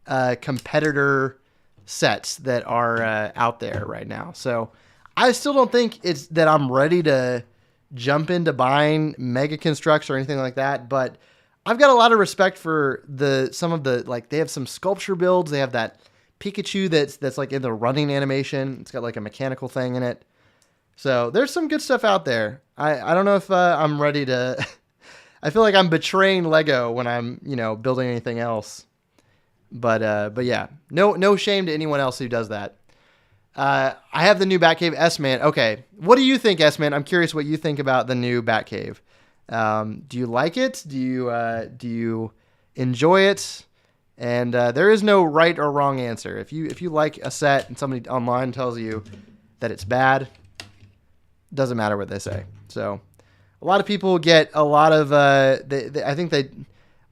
competitor sets that are out there right now. So I still don't think it's that I'm ready to jump into buying Mega Constructs or anything like that. But I've got a lot of respect for some of the, like, they have some sculpture builds. They have that Pikachu that's like in the running animation. It's got like a mechanical thing in it. So there's some good stuff out there. I don't know if I'm ready to. I feel like I'm betraying Lego when I'm building anything else. But yeah, no shame to anyone else who does that. I have the new Batcave S-Man. Okay, what do you think, S-Man? I'm curious what you think about the new Batcave. Do you like it? Do you enjoy it? And there is no right or wrong answer. If you like a set and somebody online tells you that it's bad, doesn't matter what they say. So a lot of people get a lot of I think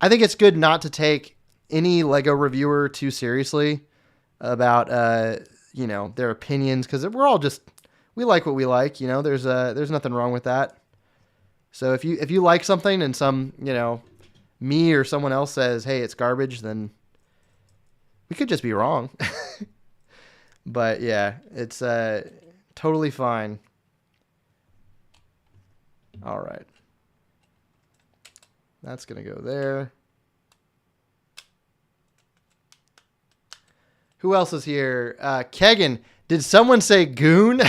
it's good not to take any Lego reviewer too seriously about their opinions, because we like what we like. There's nothing wrong with that. So if you like something and some me or someone else says, hey, it's garbage, then we could just be wrong. But yeah, it's totally fine. All right. That's going to go there. Who else is here? Kegan. Did someone say goon?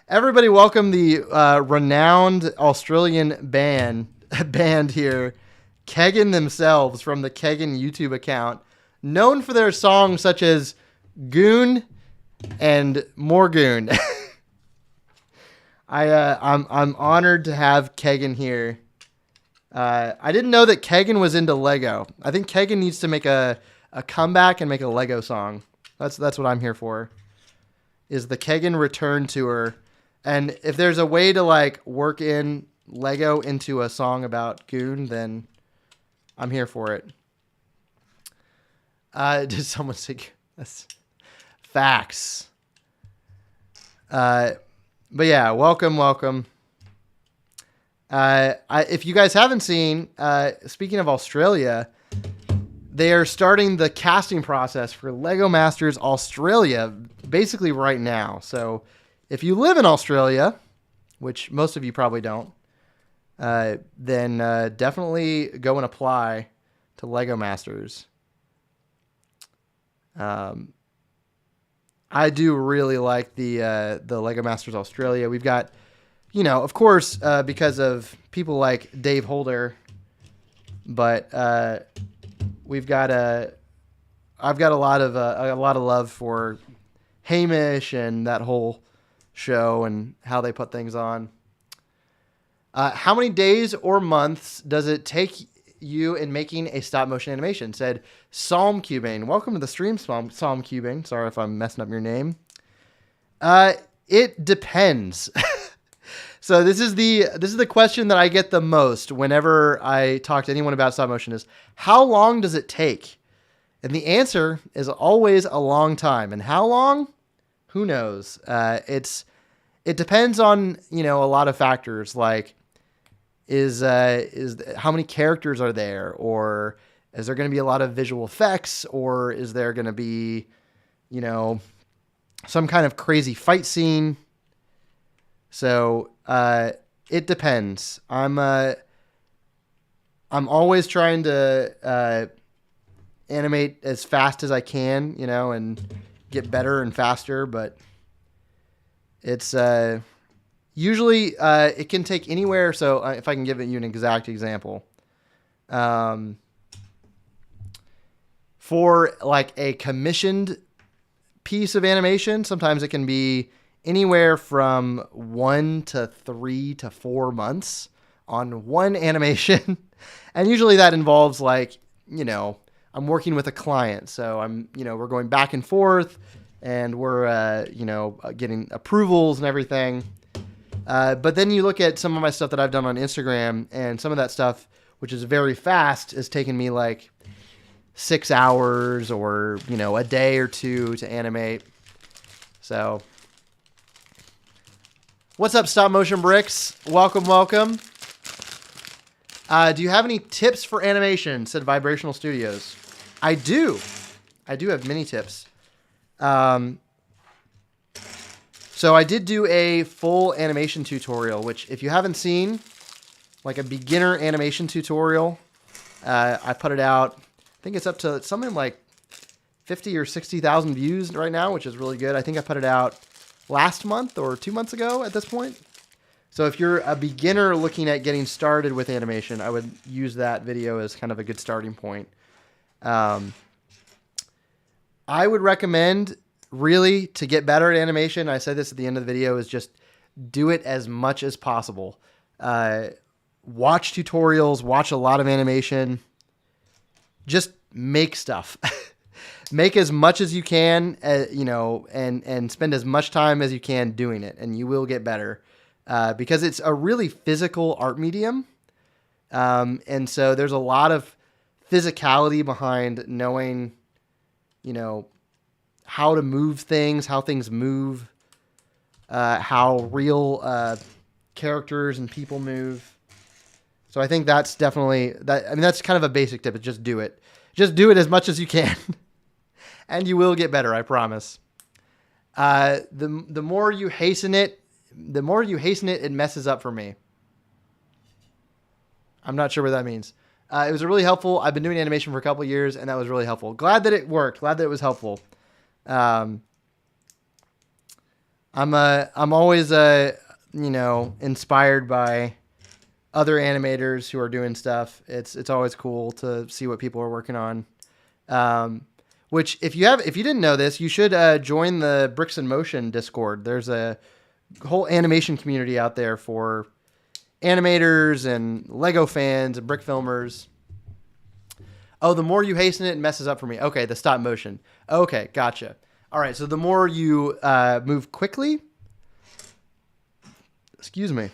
Everybody welcome the renowned Australian band here, Kegan themselves, from the Kegan YouTube account, known for their songs such as Goon, and Morgoon. I'm honored to have Kegan here. I didn't know that Kegan was into Lego. I think Kegan needs to make a comeback and make a Lego song. That's what I'm here for. Is the Kegan return tour. And if there's a way to like work in Lego into a song about Goon, then I'm here for it. Did someone say that's facts? But yeah, welcome. If you guys haven't seen, speaking of Australia, they are starting the casting process for Lego Masters Australia basically right now. So if you live in Australia, which most of you probably don't, then definitely go and apply to Lego Masters. I do really like the Lego Masters Australia. We've got, of course, because of people like Dave Holder, but I've got a lot of love for Hamish and that whole show and how they put things on. How many days or months does it take you in making a stop motion animation? Said Psalm Cubing. Welcome to the stream, Psalm Cubing. Sorry if I'm messing up your name. It depends. So this is the question that I get the most whenever I talk to anyone about stop motion is how long does it take? And the answer is always a long time. And how long? Who knows? It depends on, a lot of factors like is how many characters are there, or is there going to be a lot of visual effects, or is there going to be, some kind of crazy fight scene? So it depends. I'm always trying to animate as fast as I can, and get better and faster, but it's usually it can take anywhere. So if I can give you an exact example, for like a commissioned piece of animation, sometimes it can be anywhere from 1 to 3 to 4 months on one animation. And usually that involves like, I'm working with a client. So we're going back and forth and we're, getting approvals and everything. But then you look at some of my stuff that I've done on Instagram, and some of that stuff, which is very fast, has taken me like 6 hours or, a day or two to animate. So what's up, Stop Motion Bricks? Welcome. Do you have any tips for animation? Said Vibrational Studios. I do have many tips. So I did do a full animation tutorial, which if you haven't seen, like a beginner animation tutorial, I put it out. I think it's up to something like 50 or 60,000 views right now, which is really good. I think I put it out last month or 2 months ago at this point. So if you're a beginner looking at getting started with animation, I would use that video as kind of a good starting point. I would recommend really to get better at animation. I said this at the end of the video, is just do it as much as possible. Watch tutorials, watch a lot of animation, just make stuff. Make as much as you can, and spend as much time as you can doing it, and you will get better, because it's a really physical art medium. And so there's a lot of physicality behind knowing, how to move things, how things move, how real characters and people move. So I think that's definitely that. I mean, that's kind of a basic tip. Is just do it. Just do it as much as you can, and you will get better. I promise. The more you hasten it, it messes up for me. I'm not sure what that means. It was really helpful. I've been doing animation for a couple of years, and that was really helpful. Glad that it worked. Glad that it was helpful. I'm always inspired by other animators who are doing stuff. It's always cool to see what people are working on. Which if you didn't know this, you should join the Bricks in Motion Discord. There's a whole animation community out there for animators and Lego fans and brick filmers. Oh, the more you hasten it, it messes up for me. Okay, the stop motion. Okay, gotcha. All right, so the more you move quickly, excuse me.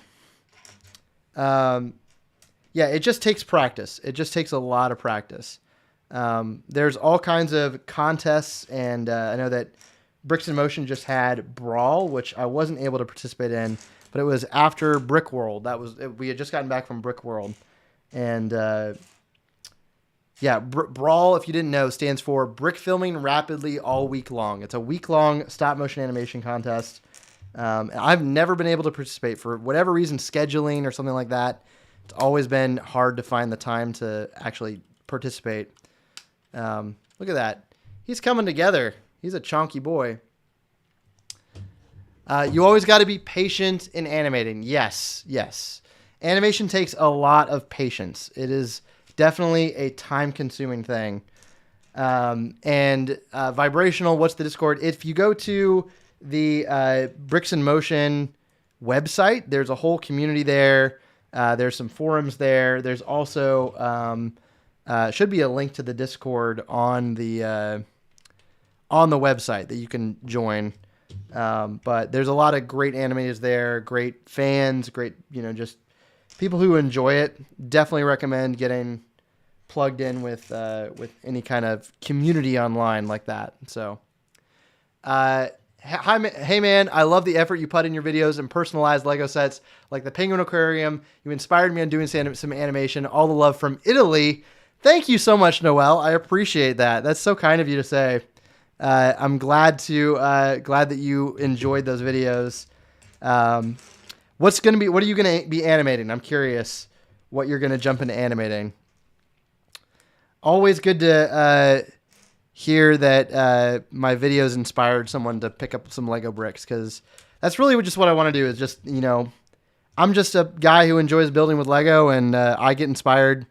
Yeah, it just takes practice. It just takes a lot of practice. There's all kinds of contests, and I know that Bricks in Motion just had Brawl, which I wasn't able to participate in, but it was after Brick World. We had just gotten back from Brick World, and yeah, Brawl, if you didn't know, stands for Brick Filming Rapidly All Week Long. It's a week-long stop-motion animation contest. I've never been able to participate for whatever reason, scheduling or something like that. It's always been hard to find the time to actually participate. Look at that. He's coming together. He's a chonky boy. You always got to be patient in animating. Yes, yes. Animation takes a lot of patience. It is definitely a time-consuming thing. And Vibrational, what's the Discord? If you go to the Bricks in Motion website, there's a whole community there. There's some forums there. There's also should be a link to the Discord on the website that you can join. But there's a lot of great animators there, great fans, great, just people who enjoy it. Definitely recommend getting plugged in with any kind of community online like that. So, hey man, I love the effort you put in your videos and personalized Lego sets like the Penguin Aquarium. You inspired me on doing some animation. All the love from Italy. Thank you so much, Noelle. I appreciate that. That's so kind of you to say. I'm glad that you enjoyed those videos. What are you going to be animating? I'm curious what you're going to jump into animating. Always good to hear that my videos inspired someone to pick up some Lego bricks, because that's really just what I want to do is just, I'm just a guy who enjoys building with Lego, and I get inspired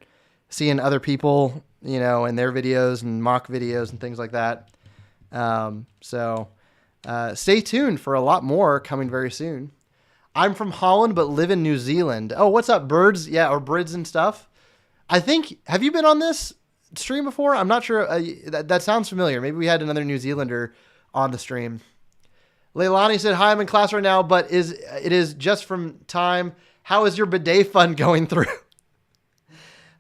seeing other people, in their videos and mock videos and things like that. So stay tuned for a lot more coming very soon. I'm from Holland, but live in New Zealand. Oh, what's up, birds? Yeah, or Brids and stuff. Have you been on this stream before? I'm not sure. That sounds familiar. Maybe we had another New Zealander on the stream. Leilani said, hi, I'm in class right now, but it is just from time. How is your bidet fun going through?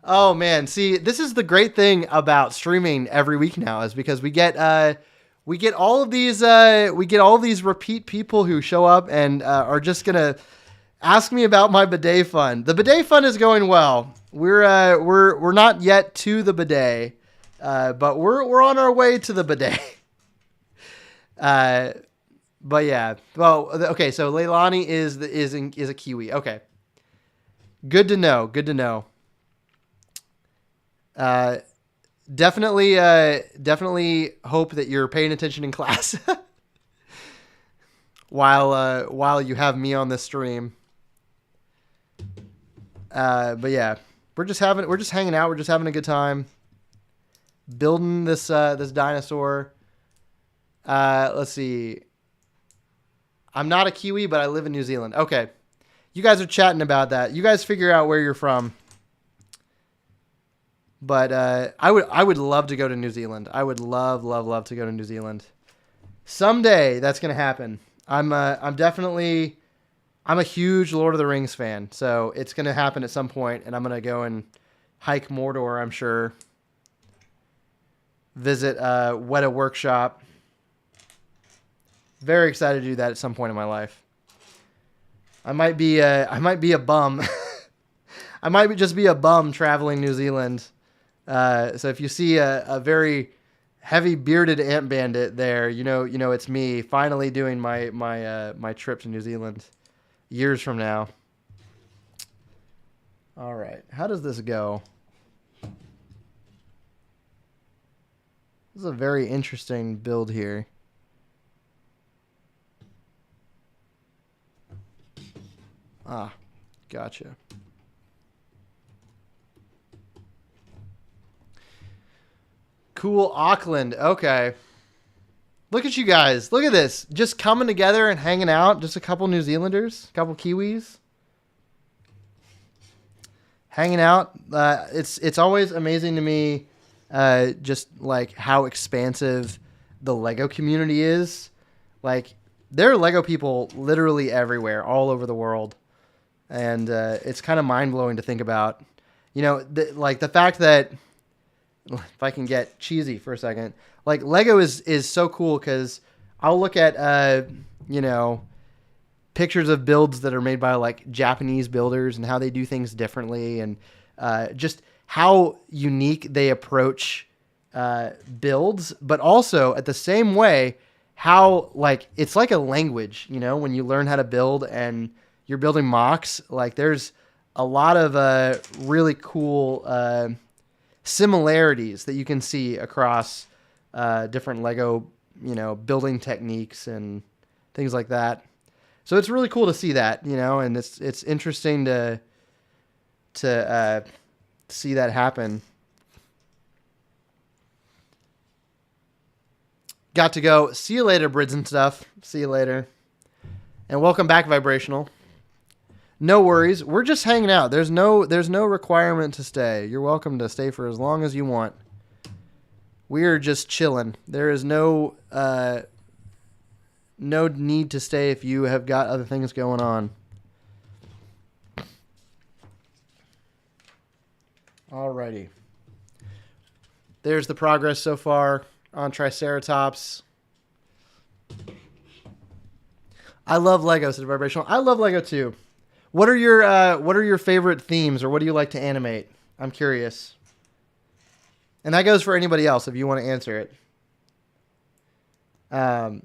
Oh man. See, this is the great thing about streaming every week now, is because we get all of these repeat people who show up and are just gonna ask me about my bidet fun. The bidet fun is going well. We're not yet to the bidet, but we're on our way to the bidet. But yeah. Well, okay. So Leilani is a Kiwi. Okay. Good to know. Good to know. Definitely hope that you're paying attention in class while you have me on this stream. But yeah, we're just hanging out. We're just having a good time building this dinosaur. Let's see. I'm not a Kiwi, but I live in New Zealand. Okay. You guys are chatting about that. You guys figure out where you're from. But I would love to go to New Zealand. I would love to go to New Zealand. Someday that's gonna happen. I'm a huge Lord of the Rings fan, so it's gonna happen at some point, and I'm gonna go and hike Mordor, I'm sure. Visit Weta Workshop. Very excited to do that at some point in my life. I might be a bum. I might just be a bum traveling New Zealand. So if you see a very heavy bearded ant bandit there, you know it's me finally doing my trip to New Zealand years from now. All right, how does this go? This is a very interesting build here. Ah, gotcha. Cool Auckland. Okay. Look at you guys. Look at this. Just coming together and hanging out. Just a couple New Zealanders, a couple Kiwis. Hanging out. It's always amazing to me just like how expansive the Lego community is. Like there are Lego people literally everywhere, all over the world. And it's kind of mind-blowing to think about. You know, like the fact that, if I can get cheesy for a second, like Lego is so cool because I'll look at, you know, pictures of builds that are made by like Japanese builders and how they do things differently and just how unique they approach builds, but also at the same way, how like it's like a language, you know, when you learn how to build and you're building mocks, like there's a lot of really cool similarities that you can see across different Lego, you know, building techniques and things like that. So it's really cool to see that, you know, and it's interesting to see that happen. Got to go. See you later, Brids and stuff. See you later. And welcome back, Vibrational. No worries. We're just hanging out. There's no requirement to stay. You're welcome to stay for as long as you want. We're just chilling. There is no need to stay if you have got other things going on. Alrighty. There's the progress so far on Triceratops. I love Lego, said Vibrational. I love Lego too. What are your favorite themes, or what do you like to animate? I'm curious. And that goes for anybody else if you want to answer it. I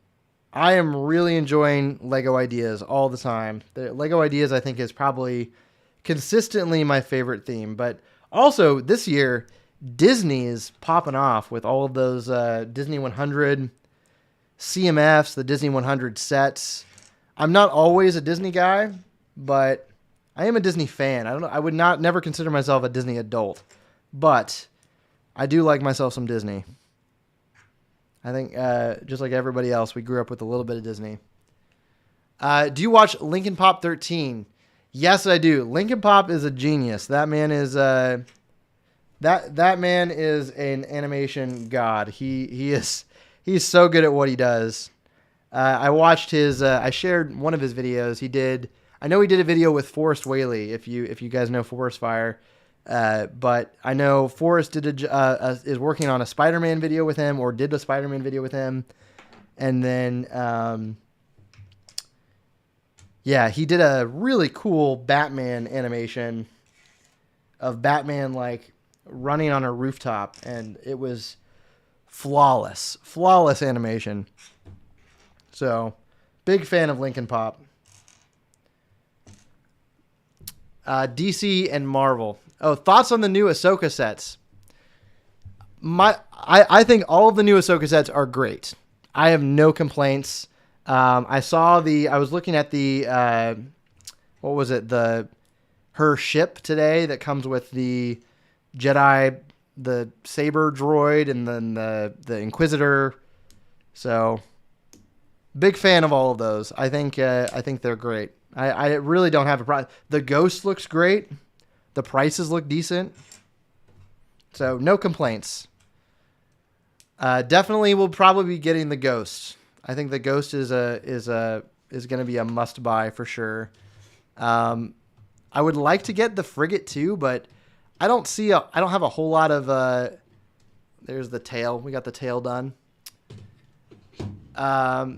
am really enjoying Lego Ideas all the time. The Lego Ideas, I think, is probably consistently my favorite theme. But also, this year, Disney is popping off with all of those Disney 100 CMFs, the Disney 100 sets. I'm not always a Disney guy, but I am a Disney fan. I would never consider myself a Disney adult, but I do like myself some Disney. I think just like everybody else, we grew up with a little bit of Disney. Do you watch Linkin Pop 13? Yes, I do. Linkin Pop is a genius. That man is that man is an animation god. He's so good at what he does. I watched his. I shared one of his videos. I know he did a video with Forrest Whaley. If you guys know Forest Fire. But I know Forrest is working on a Spider-Man video with him, or did a Spider-Man video with him. And then, he did a really cool Batman animation of Batman, like, running on a rooftop. And it was flawless animation. So, big fan of Linkin Pop. DC and Marvel. Oh, thoughts on the new Ahsoka sets? I think all of the new Ahsoka sets are great. I have no complaints. I was looking at the, what was it? Her ship today that comes with the Jedi, the Saber droid, and then the Inquisitor. So, big fan of all of those. I think they're great. I really don't have a problem. The Ghost looks great. The prices look decent. So no complaints. Definitely will probably be getting the Ghost. I think the Ghost is going to be a must buy for sure. I would like to get the Frigate too, but I don't have a whole lot of there's the tail. We got the tail done. I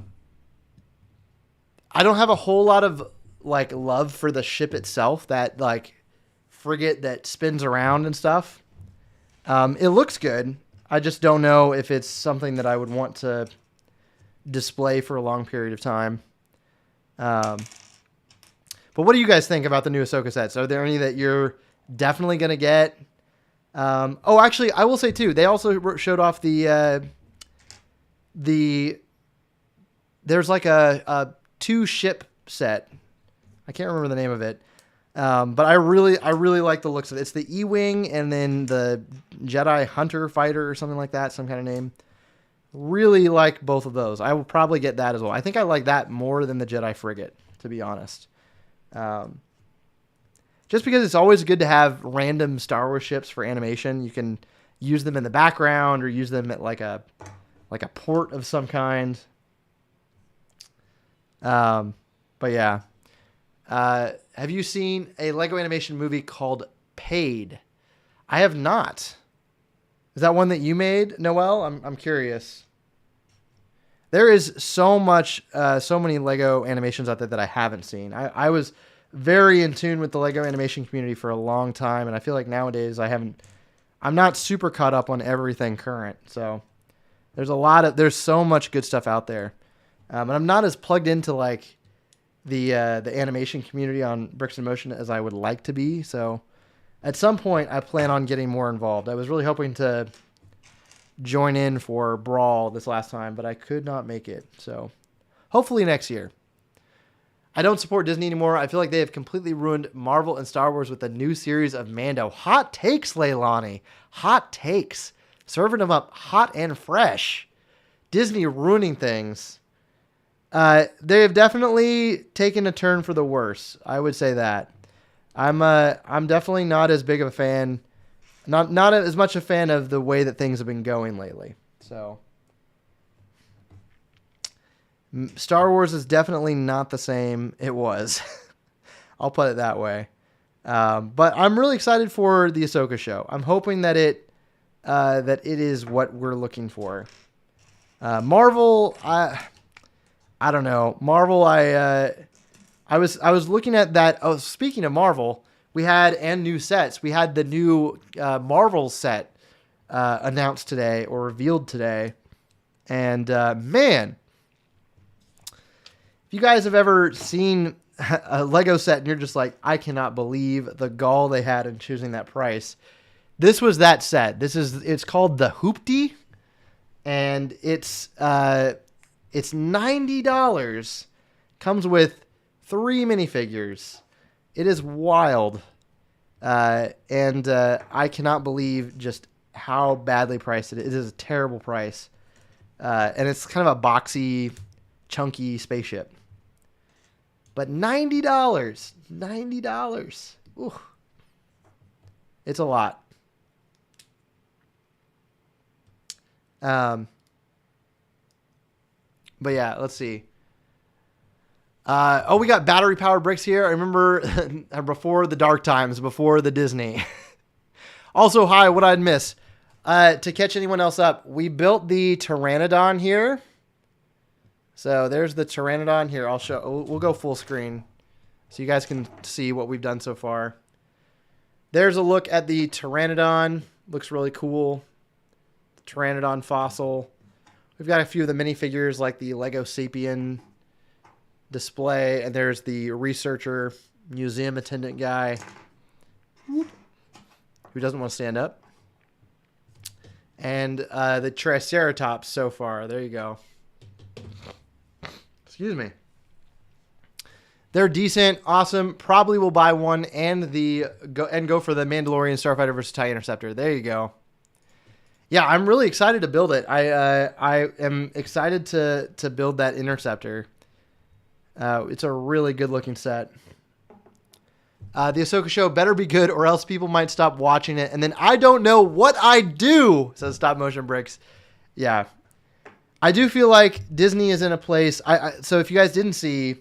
don't have a whole lot of like love for the ship itself, that like frigate that spins around and stuff. It looks good. I just don't know if it's something that I would want to display for a long period of time. But what do you guys think about the new Ahsoka sets? Are there any that you're definitely going to get? Actually, I will say too, they also showed off there's like a 2-ship set. I can't remember the name of it. But I really like the looks of it. It's the E-Wing and then the Jedi Hunter Fighter or something like that, some kind of name. Really like both of those. I will probably get that as well. I think I like that more than the Jedi Frigate, to be honest. Just because it's always good to have random Star Wars ships for animation. You can use them in the background or use them at like a port of some kind. But yeah. Have you seen a Lego animation movie called Paid? I have not. Is that one that you made, Noelle? I'm curious. There is so many Lego animations out there that I haven't seen. I was very in tune with the Lego animation community for a long time, and I feel like nowadays I'm not super caught up on everything current. So there's so much good stuff out there. And I'm not as plugged into like the animation community on Bricks in Motion as I would like to be. So at some point I plan on getting more involved. I was really hoping to join in for Brawl this last time, but I could not make it. So hopefully next year. I don't support Disney anymore. I feel like they have completely ruined Marvel and Star Wars with the new series of Mando. Hot takes, Leilani. Hot takes. Serving them up hot and fresh. Disney ruining things. They have definitely taken a turn for the worse. I would say that. I'm definitely not as big of a fan. Not as much a fan of the way that things have been going lately. So Star Wars is definitely not the same it was. I'll put it that way. But I'm really excited for the Ahsoka show. I'm hoping that it is what we're looking for. Marvel, I don't know. Marvel, I was looking at that. Oh, speaking of Marvel, we had new sets. We had the new Marvel set announced today or revealed today, and man, if you guys have ever seen a Lego set and you're just like, I cannot believe the gall they had in choosing that price. This was that set. It's called the Hoopty, and it's $90. Comes with 3 minifigures. It is wild. And I cannot believe just how badly priced it is. It is a terrible price. And it's kind of a boxy, chunky spaceship. But $90. $90. Ooh. It's a lot. But yeah, let's see. We got battery powered bricks here. I remember before the dark times, before the Disney. Also, hi, what I'd miss. To catch anyone else up, we built the Pteranodon here. So there's the Pteranodon here. I'll show. We'll go full screen so you guys can see what we've done so far. There's a look at the Pteranodon. Looks really cool. The Pteranodon fossil. We've got a few of the minifigures like the Lego Sapien display, and there's the researcher, museum attendant guy who doesn't want to stand up. And the Triceratops so far. There you go. Excuse me. They're decent, awesome. Probably will buy one and go for the Mandalorian Starfighter versus TIE Interceptor. There you go. Yeah, I'm really excited to build it. I am excited to build that Interceptor. It's a really good looking set. The Ahsoka show better be good or else people might stop watching it. And then I don't know what I do, says Stop Motion Bricks. Yeah. I do feel like Disney is in a place. So if you guys didn't see,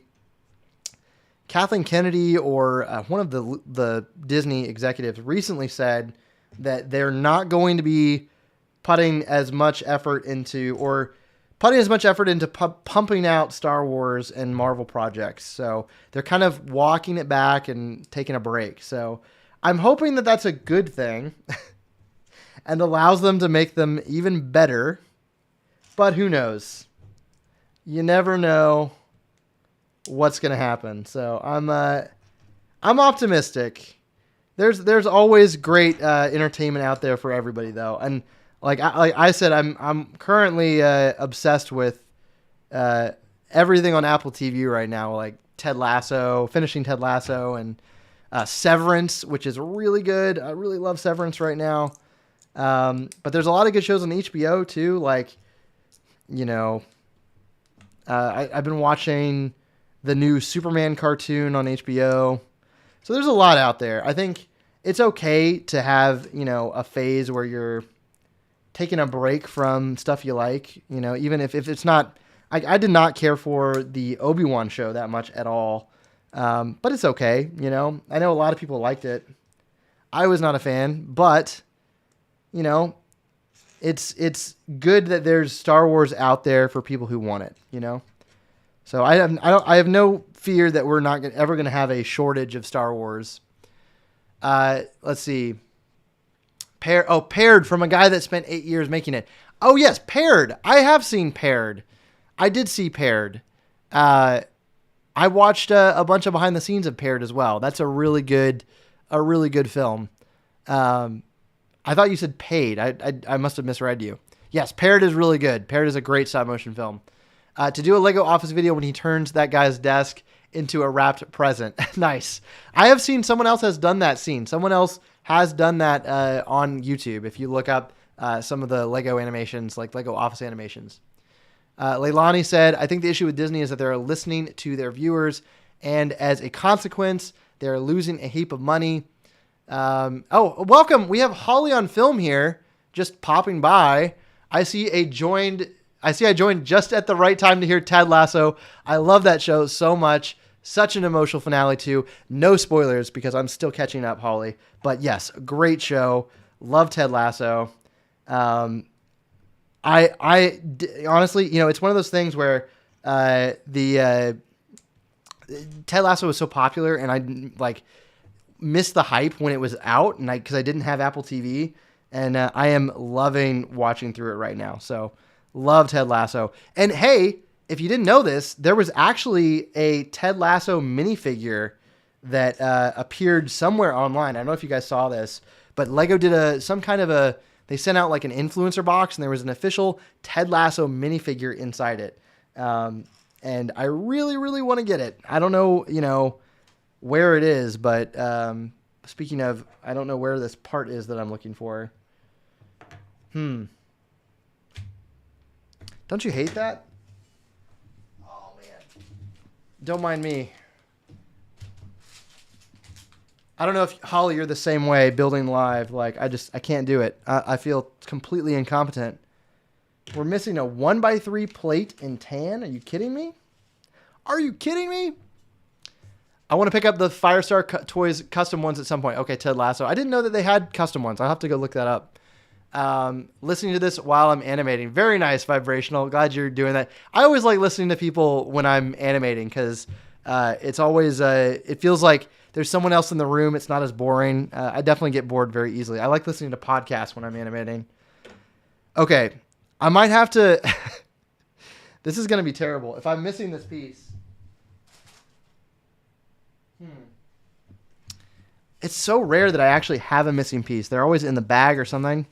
Kathleen Kennedy or one of the Disney executives recently said that they're not going to be putting as much effort into pumping out Star Wars and Marvel projects. So they're kind of walking it back and taking a break. So I'm hoping that that's a good thing and allows them to make them even better. But who knows? You never know what's going to happen. So I'm optimistic. There's always great entertainment out there for everybody, though. And like I said, I'm currently obsessed with everything on Apple TV right now, like Ted Lasso, finishing Ted Lasso, and Severance, which is really good. I really love Severance right now. But there's a lot of good shows on HBO too. Like, you know, I've been watching the new Superman cartoon on HBO. So there's a lot out there. I think it's okay to have, a phase where you're taking a break from stuff you like, even if it's not, I did not care for the Obi-Wan show that much at all. But it's okay. I know a lot of people liked it. I was not a fan, but it's good that there's Star Wars out there for people who want it, So I have no fear that we're not ever going to have a shortage of Star Wars. Let's see. Paired from a guy that spent 8 years making it. Oh yes, Paired. I have seen Paired. I did see Paired. I watched a bunch of behind the scenes of Paired as well. That's a really good film. I thought you said Paid. I must have misread you. Yes, Paired is really good. Paired is a great stop motion film. To do a Lego office video when he turns that guy's desk into a wrapped present. Nice. I have seen someone else has done that scene. Someone else has done that on YouTube. If you look up some of the Lego animations, like Lego office animations. Leilani said, I think the issue with Disney is that they're listening to their viewers, and as a consequence, they're losing a heap of money. Welcome. We have Holly on Film here, just popping by. I joined just at the right time to hear Ted Lasso. I love that show so much. Such an emotional finale too. No spoilers because I'm still catching up, Holly. But yes, great show. Love Ted Lasso. I honestly, it's one of those things where the Ted Lasso was so popular, and I missed the hype when it was out, and because I didn't have Apple TV, and I am loving watching through it right now. So love Ted Lasso. And hey, if you didn't know this, there was actually a Ted Lasso minifigure that appeared somewhere online. I don't know if you guys saw this, but Lego did they sent out like an influencer box, and there was an official Ted Lasso minifigure inside it. And I really, really want to get it. I don't know, where it is, but speaking of, I don't know where this part is that I'm looking for. Don't you hate that? Oh, man. Don't mind me. I don't know if, Holly, you're the same way, building live. I can't do it. I feel completely incompetent. We're missing a 1x3 plate in tan. Are you kidding me? Are you kidding me? I want to pick up the Firestar Toys custom ones at some point. Okay, Ted Lasso. I didn't know that they had custom ones. I'll have to go look that up. Listening to this while I'm animating. Very nice, Vibrational. Glad you're doing that. I always like listening to people when I'm animating because it's always, it feels like there's someone else in the room. It's not as boring. I definitely get bored very easily. I like listening to podcasts when I'm animating. Okay, I might have to... This is going to be terrible. If I'm missing this piece... It's so rare that I actually have a missing piece. They're always in the bag or something.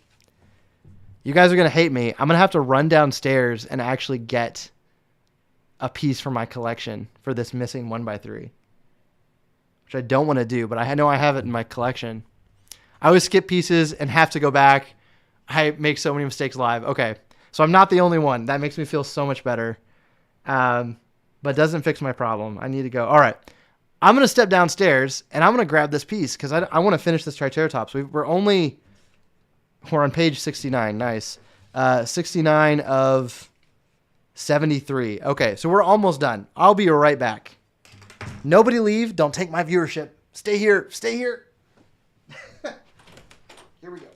You guys are going to hate me. I'm going to have to run downstairs and actually get a piece for my collection for this missing 1x3. Which I don't want to do, but I know I have it in my collection. I always skip pieces and have to go back. I make so many mistakes live. Okay, so I'm not the only one. That makes me feel so much better. But doesn't fix my problem. I need to go. All right. I'm going to step downstairs, and I'm going to grab this piece because I want to finish this Triceratops. We're on page 69. Nice. 69 of 73. Okay, so we're almost done. I'll be right back. Nobody leave. Don't take my viewership. Stay here. Stay here. Here we go.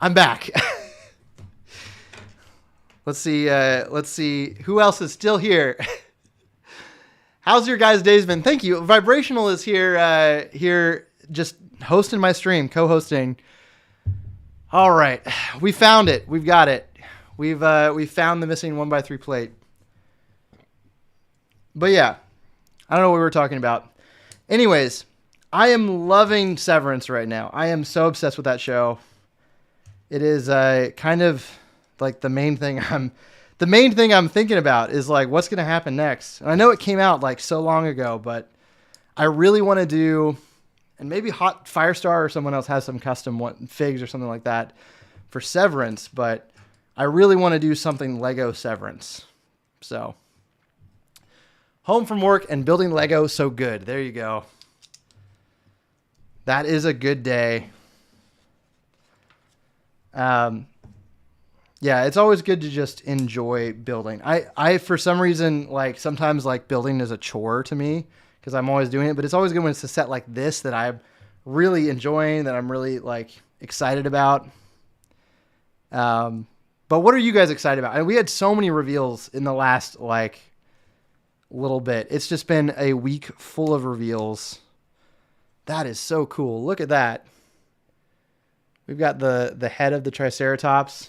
I'm back. Let's see. Let's see who else is still here. How's your guys' days been? Thank you. Vibrational is here. Here, just hosting my stream, co-hosting. All right, we found it. We've got it. We found the missing 1x3 plate. But yeah, I don't know what we were talking about. Anyways, I am loving Severance right now. I am so obsessed with that show. It is kind of like the main thing I'm thinking about is like what's going to happen next. And I know it came out like so long ago, but I really want to do, and maybe Hot Firestar or someone else has some custom figs or something like that for Severance, but I really want to do something Lego Severance. So, home from work and building Lego so good. There you go. That is a good day. Yeah, it's always good to just enjoy building. I for some reason, like sometimes like building is a chore to me because I'm always doing it, but it's always good when it's a set like this that I'm really enjoying, that I'm really like excited about. But what are you guys excited about? And we had so many reveals in the last like little bit. It's just been a week full of reveals. That is so cool. Look at that. We've got the head of the Triceratops.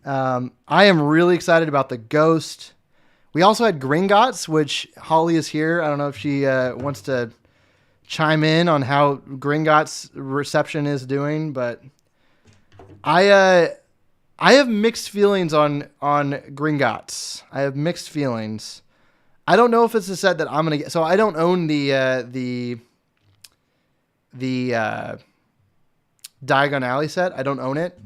I am really excited about the ghost. We also had Gringotts, which Holly is here. I don't know if she wants to chime in on how Gringotts reception is doing, but I have mixed feelings on Gringotts. I have mixed feelings. I don't know if it's a set that I'm gonna get. So I don't own the Diagon Alley set. I don't own it.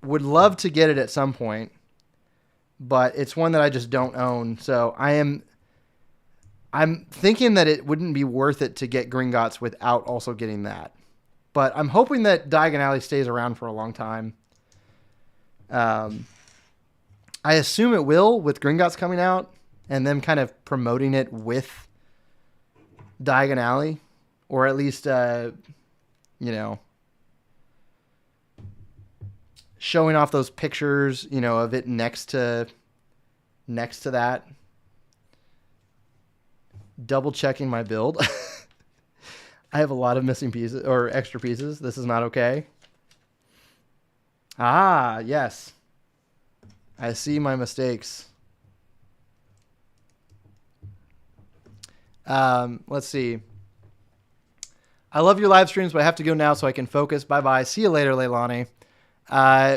Would love to get it at some point, but it's one that I just don't own. So I'm thinking that it wouldn't be worth it to get Gringotts without also getting that. But I'm hoping that Diagon Alley stays around for a long time. I assume it will with Gringotts coming out and them kind of promoting it with Diagon Alley, or at least, showing off those pictures, of it next to that. Double checking my build. I have a lot of missing pieces or extra pieces. This is not okay. Ah, yes. I see my mistakes. Let's see. I love your live streams, but I have to go now so I can focus. Bye-bye. See you later, Leilani.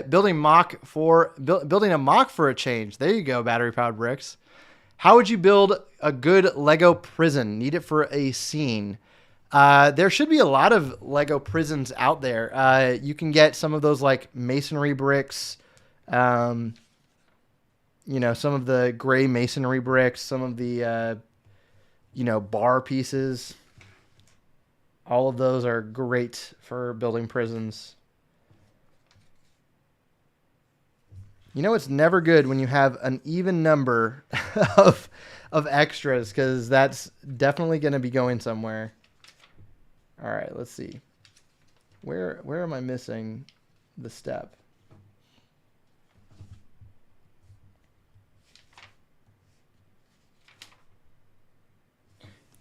Building a mock for a change. There you go, battery powered bricks. How would you build a good Lego prison? Need it for a scene. There should be a lot of Lego prisons out there. You can get some of those like masonry bricks, some of the gray masonry bricks, some of the, bar pieces. All of those are great for building prisons. It's never good when you have an even number of extras, because that's definitely going to be going somewhere. All right, let's see. Where am I missing the step?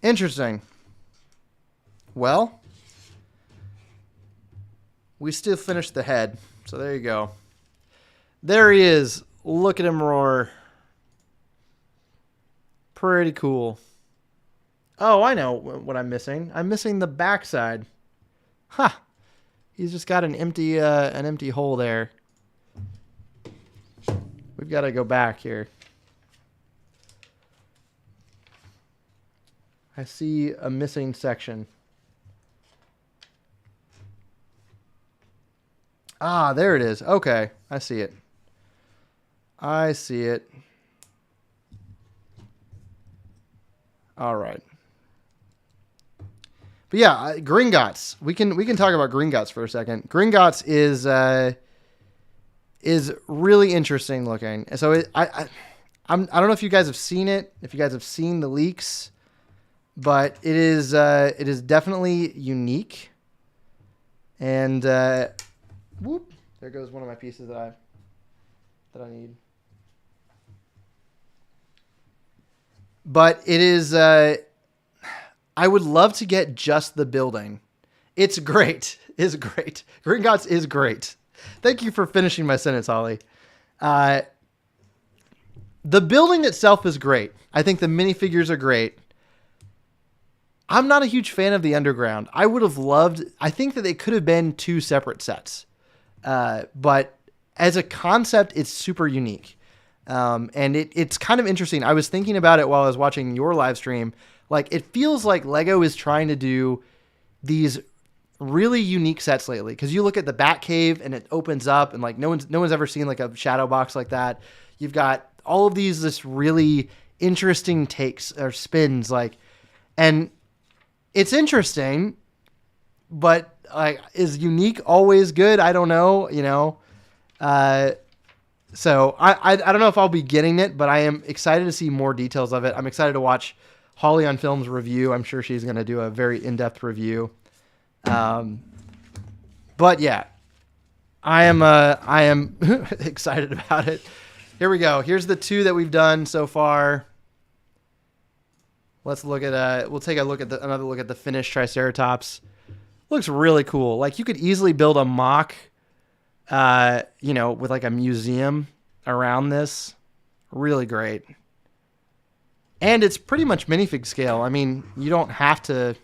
Interesting. Well, we still finished the head, so there you go. There he is. Look at him roar. Pretty cool. Oh, I know what I'm missing. I'm missing the backside. Ha! Huh. He's just got an empty hole there. We've got to go back here. I see a missing section. Ah, there it is. Okay, I see it. I see it. All right. But yeah, Gringotts. We can talk about Gringotts for a second. Gringotts is really interesting looking. So I don't know if you guys have seen it, if you guys have seen the leaks, but it is definitely unique. And There goes one of my pieces that I need. But it is, I would love to get just the building. It's great. It's great. Gringotts is great. Thank you for finishing my sentence, Holly. The building itself is great. I think the minifigures are great. I'm not a huge fan of the underground. I would have loved, I think that they could have been 2 separate sets. But as a concept, it's super unique. And it's kind of interesting. I was thinking about it while I was watching your live stream. Like, it feels like Lego is trying to do these really unique sets lately. Cause you look at the Batcave and it opens up and like no one's ever seen like a shadow box like that. You've got all of this really interesting takes or spins, like, and it's interesting, but like, is unique always good? I don't know, you know? So I don't know if I'll be getting it, but I am excited to see more details of it. I'm excited to watch Holly on Film's review. I'm sure she's going to do a very in-depth review. But yeah, I am excited about it. Here we go. Here's the 2 that we've done so far. Let's look at we'll take a look at another look at the finished Triceratops. Looks really cool. Like, you could easily build a mock, you know, with like a museum around this. Really great. And it's pretty much minifig scale. I mean, you don't have to.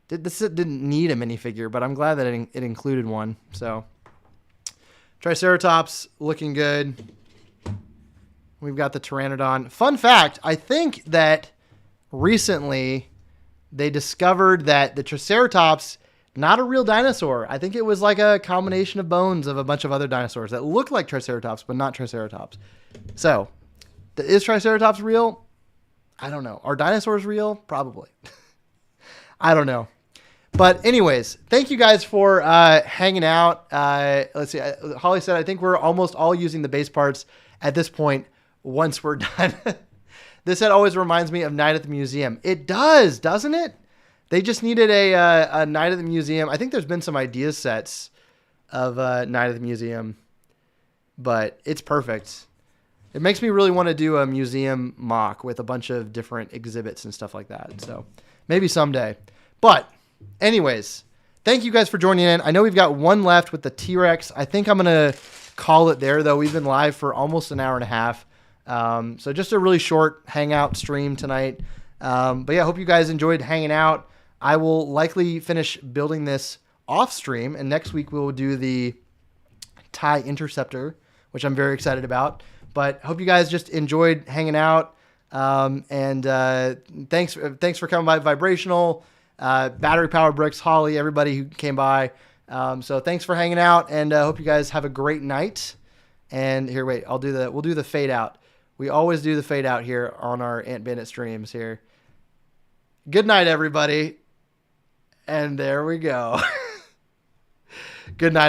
This didn't need a minifigure, but I'm glad that it included one. So, Triceratops looking good. We've got the Pteranodon. Fun fact, I think that recently they discovered that the Triceratops, not a real dinosaur. I think it was like a combination of bones of a bunch of other dinosaurs that look like Triceratops, but not Triceratops. So, is Triceratops real? I don't know. Are dinosaurs real? Probably. I don't know. But anyways, thank you guys for hanging out. Let's see. Holly said, I think we're almost all using the base parts at this point once we're done. This set always reminds me of Night at the Museum. It does, doesn't it? They just needed a Night at the Museum. I think there's been some idea sets of Night at the Museum, but it's perfect. It makes me really want to do a museum mock with a bunch of different exhibits and stuff like that. So maybe someday. But anyways, thank you guys for joining in. I know we've got one left with the T-Rex. I think I'm going to call it there, though. We've been live for almost an hour and a half. So just a really short hangout stream tonight. But yeah, I hope you guys enjoyed hanging out. I will likely finish building this off stream, and next week we will do the TIE Interceptor, which I'm very excited about. But hope you guys just enjoyed hanging out. And thanks for coming by. Vibrational, Battery Power Bricks, Holly, everybody who came by. So thanks for hanging out, and hope you guys have a great night. And here, wait, we'll do the fade out. We always do the fade out here on our Ant Bandit streams here. Good night, everybody. And there we go. Good night.